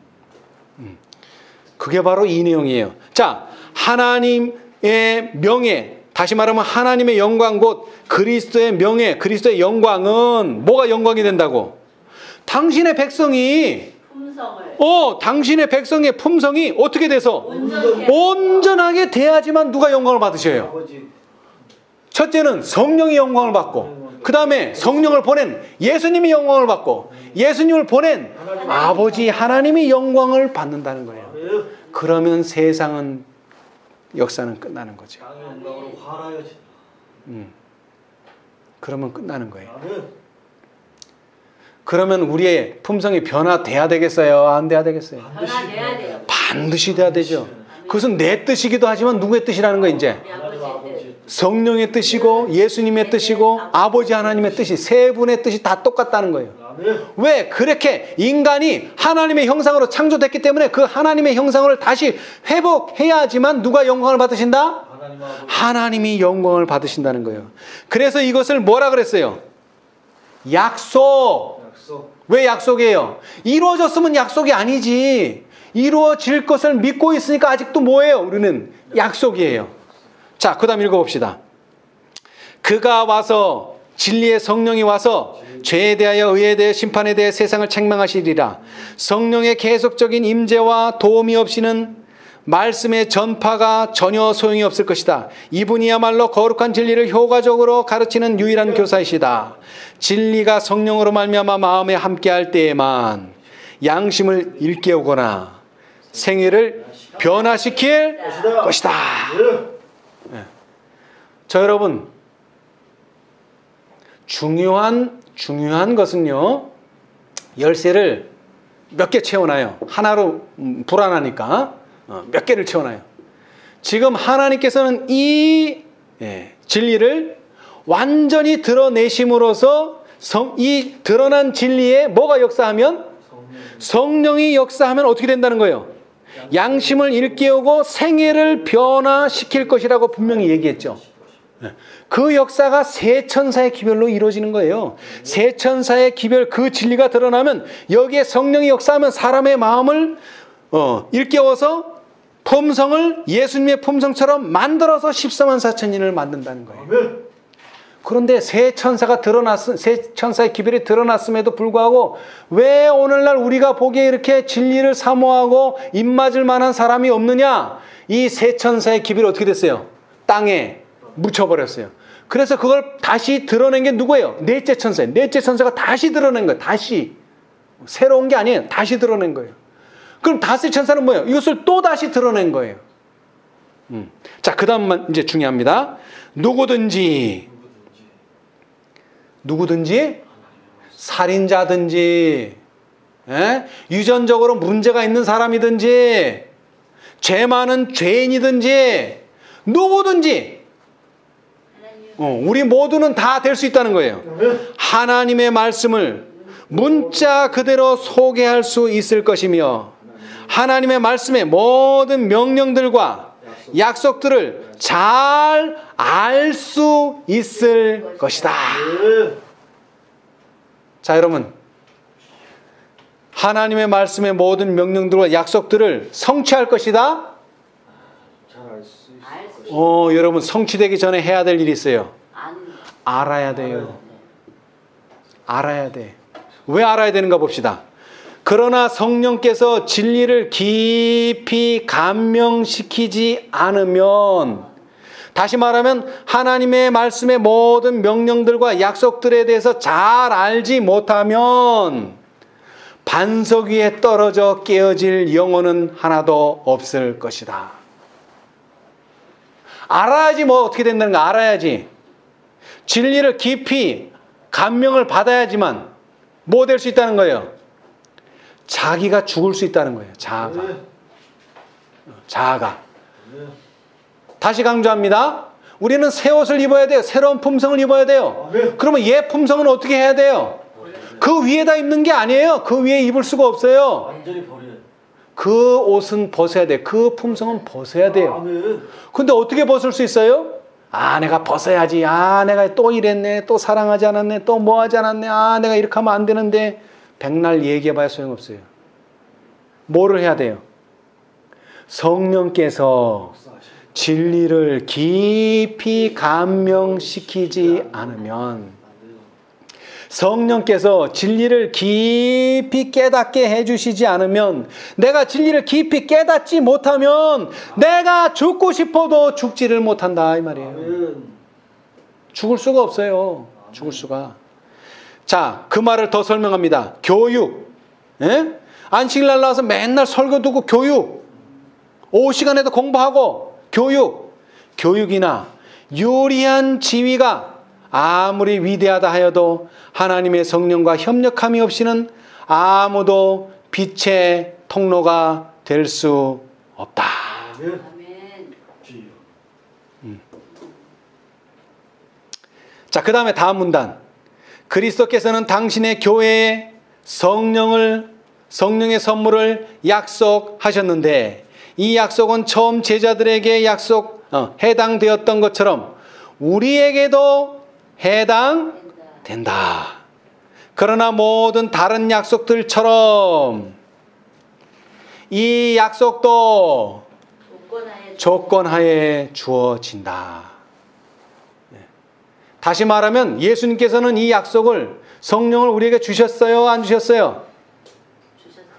그게 바로 이 내용이에요. 자, 하나님의 명예, 다시 말하면 하나님의 영광, 곧 그리스도의 명예, 그리스도의 영광은 뭐가 영광이 된다고? 당신의 백성이 당신의 백성의 품성이 어떻게 돼서? 온전하게 돼야지만 누가 영광을 받으셔요? 첫째는 성령이 영광을 받고, 그 다음에 성령을 보낸 예수님이 영광을 받고, 예수님을 보낸 아버지 하나님이 영광을 받는다는 거예요. 그러면 세상은, 역사는 끝나는 거죠. 그러면 끝나는 거예요. 그러면 우리의 품성이 변화돼야 되겠어요? 안 돼야 되겠어요? 변화돼야 돼요. 반드시 돼야 되죠. 그것은 내 뜻이기도 하지만 누구의 뜻이라는 거예요, 이제? 성령의 뜻이고 예수님의 뜻이고 아버지 하나님의 뜻이, 세 분의 뜻이 다 똑같다는 거예요. 왜? 그렇게 인간이 하나님의 형상으로 창조됐기 때문에 그 하나님의 형상을 다시 회복해야지만 누가 영광을 받으신다? 하나님이 영광을 받으신다는 거예요. 그래서 이것을 뭐라 그랬어요? 약속. 왜 약속이에요? 이루어졌으면 약속이 아니지. 이루어질 것을 믿고 있으니까 아직도 뭐예요? 우리는 약속이에요. 자, 그 다음 읽어봅시다. 그가 와서, 진리의 성령이 와서 죄에 대하여, 의에 대하여, 심판에 대해 세상을 책망하시리라. 성령의 계속적인 임재와 도움이 없이는 말씀의 전파가 전혀 소용이 없을 것이다. 이분이야말로 거룩한 진리를 효과적으로 가르치는 유일한 교사이시다. 진리가 성령으로 말미암아 마음에 함께할 때에만 양심을 일깨우거나 생애를 변화시킬 것이다. 네. 저 여러분, 중요한 것은요, 열쇠를 몇 개 채워놔요. 하나로 불안하니까 몇 개를 채워놔요. 지금 하나님께서는 이 진리를 완전히 드러내심으로써 이 드러난 진리에 뭐가 역사하면? 성령이 역사하면 어떻게 된다는 거예요? 양심을 일깨우고 생애를 변화시킬 것이라고 분명히 얘기했죠. 그 역사가 세 천사의 기별로 이루어지는 거예요. 세 천사의 기별, 그 진리가 드러나면 여기에 성령이 역사하면 사람의 마음을 일깨워서 품성을 예수님의 품성처럼 만들어서 14만 4천인을 만든다는 거예요. 그런데 세 천사의 기별이 드러났음에도 불구하고 왜 오늘날 우리가 보기에 이렇게 진리를 사모하고 입맞을 만한 사람이 없느냐? 이 세 천사의 기별이 어떻게 됐어요? 땅에 묻혀버렸어요. 그래서 그걸 다시 드러낸 게 누구예요? 넷째 천사예요. 넷째 천사가 다시 드러낸 거예요. 다시. 새로운 게 아니에요. 다시 드러낸 거예요. 그럼 다섯째 천사는 뭐예요? 이것을 또 다시 드러낸 거예요. 자, 그 다음만 이제 중요합니다. 누구든지 살인자든지 유전적으로 문제가 있는 사람이든지 죄 많은 죄인이든지 누구든지 우리 모두는 다 될 수 있다는 거예요. 하나님의 말씀을 문자 그대로 소개할 수 있을 것이며 하나님의 말씀의 모든 명령들과 약속들을 잘 알 수 있을 것이다. 자, 여러분, 하나님의 말씀의 모든 명령들과 약속들을 성취할 것이다. 잘 알 수 있을 것이다. 여러분, 성취되기 전에 해야 될 일이 있어요. 알아야 돼요. 알아야 돼. 왜 알아야 되는가 봅시다. 그러나 성령께서 진리를 깊이 감명시키지 않으면, 다시 말하면 하나님의 말씀의 모든 명령들과 약속들에 대해서 잘 알지 못하면 반석 위에 떨어져 깨어질 영혼은 하나도 없을 것이다. 알아야지 뭐 어떻게 된다는가. 알아야지. 진리를 깊이 감명을 받아야지만 뭐 될 수 있다는 거예요? 자기가 죽을 수 있다는 거예요. 자아가. 다시 강조합니다. 우리는 새 옷을 입어야 돼요. 새로운 품성을 입어야 돼요. 그러면 옛 품성은 어떻게 해야 돼요? 그 위에다 입는 게 아니에요. 그 위에 입을 수가 없어요. 완전히 버려요. 그 옷은 벗어야 돼요. 그 품성은 벗어야 돼요. 근데 어떻게 벗을 수 있어요? 내가 벗어야지. 내가 또 이랬네. 또 사랑하지 않았네. 또 뭐 하지 않았네. 내가 이렇게 하면 안 되는데. 백날 얘기해봐야 소용없어요. 뭐를 해야 돼요? 성령께서 진리를 깊이 감명시키지 않으면, 성령께서 진리를 깊이 깨닫게 해주시지 않으면, 내가 진리를 깊이 깨닫지 못하면 내가 죽고 싶어도 죽지를 못한다 이 말이에요. 죽을 수가 없어요. 죽을 수가. 자, 그 말을 더 설명합니다. 교육. 안식일날 나와서 맨날 설교 듣고 교육. 오후 시간에도 공부하고 교육이나 유리한 지위가 아무리 위대하다 하여도 하나님의 성령과 협력함이 없이는 아무도 빛의 통로가 될 수 없다. 아멘. 자, 그 다음에 다음 문단. 그리스도께서는 당신의 교회에 성령의 선물을 약속하셨는데 이 약속은 처음 제자들에게 해당되었던 것처럼 우리에게도 해당된다. 그러나 모든 다른 약속들처럼 이 약속도 조건하에 주어진다. 다시 말하면 예수님께서는 이 약속을, 성령을 우리에게 주셨어요? 안 주셨어요?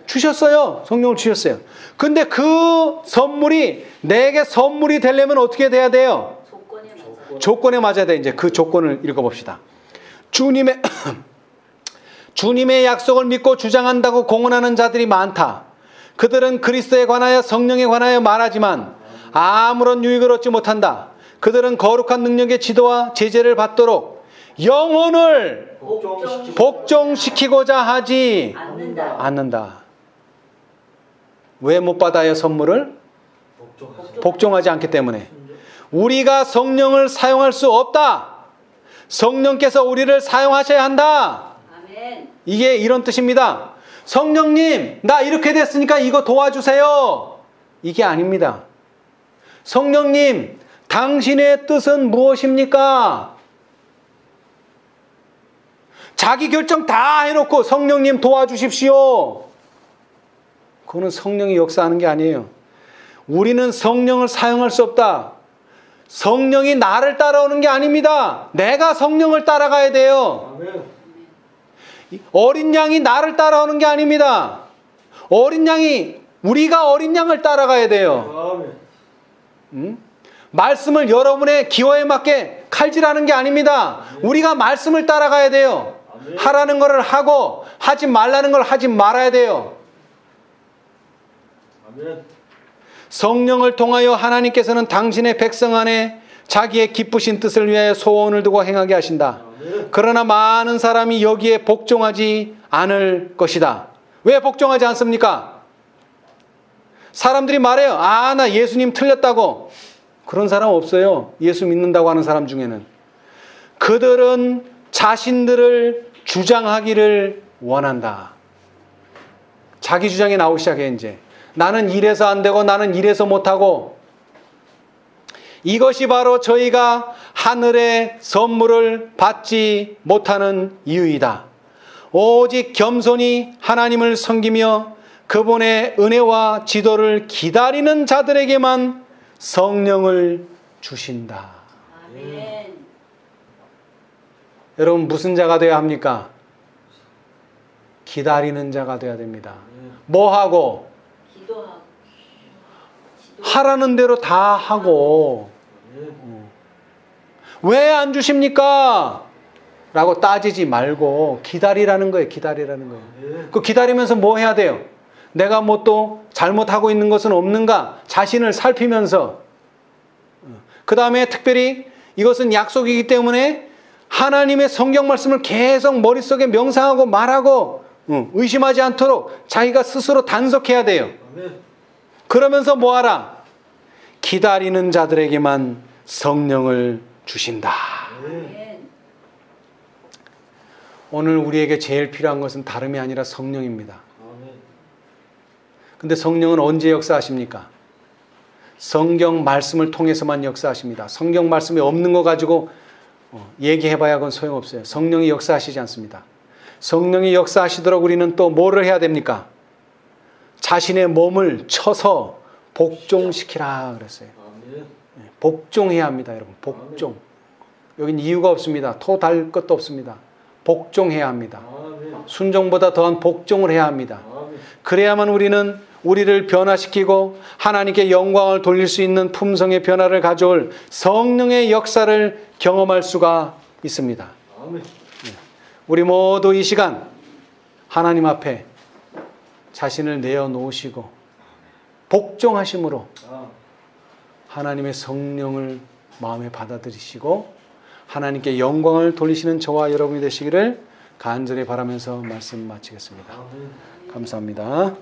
주셨어요. 성령을 주셨어요. 근데 그 선물이 내게 선물이 되려면 어떻게 돼야 돼요? 조건에 맞아야 돼. 이제 그 조건을 읽어봅시다. 주님의 약속을 믿고 주장한다고 공언하는 자들이 많다. 그들은 그리스도에 관하여 성령에 관하여 말하지만 아무런 유익을 얻지 못한다. 그들은 거룩한 능력의 지도와 제재를 받도록 영혼을 복종시키고자 하지 않는다. 왜 못 받아요, 선물을? 복종하지 않기 때문에. 우리가 성령을 사용할 수 없다. 성령께서 우리를 사용하셔야 한다. 이게 이런 뜻입니다. 성령님, 나 이렇게 됐으니까 이거 도와주세요. 이게 아닙니다. 성령님, 당신의 뜻은 무엇입니까? 자기 결정 다 해놓고 성령님 도와주십시오. 그거는 성령이 역사하는 게 아니에요. 우리는 성령을 사용할 수 없다. 성령이 나를 따라오는 게 아닙니다. 내가 성령을 따라가야 돼요. 아멘. 어린 양이 나를 따라오는 게 아닙니다. 우리가 어린 양을 따라가야 돼요. 아멘. 말씀을 여러분의 기호에 맞게 칼질하는 게 아닙니다. 우리가 말씀을 따라가야 돼요. 하라는 것을 하고 하지 말라는 걸 하지 말아야 돼요. 아멘. 성령을 통하여 하나님께서는 당신의 백성 안에 자기의 기쁘신 뜻을 위하여 소원을 두고 행하게 하신다. 그러나 많은 사람이 여기에 복종하지 않을 것이다. 왜 복종하지 않습니까? 사람들이 말해요. 아, 나 예수님 틀렸다고. 그런 사람 없어요. 예수 믿는다고 하는 사람 중에는. 그들은 자신들을 주장하기를 원한다. 자기 주장이 나오기 시작해 이제. 나는 이래서 안 되고 나는 이래서 못하고. 이것이 바로 저희가 하늘의 선물을 받지 못하는 이유이다. 오직 겸손히 하나님을 섬기며 그분의 은혜와 지도를 기다리는 자들에게만 성령을 주신다. 아멘. 여러분 무슨 자가 되어야 합니까? 기다리는 자가 되어야 됩니다. 뭐 하고? 기도하고. 하라는 대로 다 하고. 왜 안 주십니까? 라고 따지지 말고 기다리라는 거예요. 기다리라는 거예요. 그 기다리면서 뭐 해야 돼요? 내가 뭐 또 잘못하고 있는 것은 없는가? 자신을 살피면서. 그 다음에 특별히 이것은 약속이기 때문에 하나님의 성경 말씀을 계속 머릿속에 명상하고 말하고 의심하지 않도록 자기가 스스로 단속해야 돼요. 그러면서 뭐하라? 기다리는 자들에게만 성령을 주신다. 오늘 우리에게 제일 필요한 것은 다름이 아니라 성령입니다. 근데 성령은 언제 역사하십니까? 성경 말씀을 통해서만 역사하십니다. 성경 말씀이 없는 거 가지고 얘기해봐야 그건 소용없어요. 성령이 역사하시지 않습니다. 성령이 역사하시도록 우리는 또 뭐를 해야 됩니까? 자신의 몸을 쳐서 복종시키라 그랬어요. 복종해야 합니다, 여러분. 복종. 여긴 이유가 없습니다. 토 달 것도 없습니다. 복종해야 합니다. 순종보다 더한 복종을 해야 합니다. 그래야만 우리는 우리를 변화시키고 하나님께 영광을 돌릴 수 있는 품성의 변화를 가져올 성령의 역사를 경험할 수가 있습니다. 우리 모두 이 시간 하나님 앞에 자신을 내어놓으시고 복종하심으로 하나님의 성령을 마음에 받아들이시고 하나님께 영광을 돌리시는 저와 여러분이 되시기를 간절히 바라면서 말씀 마치겠습니다. 감사합니다.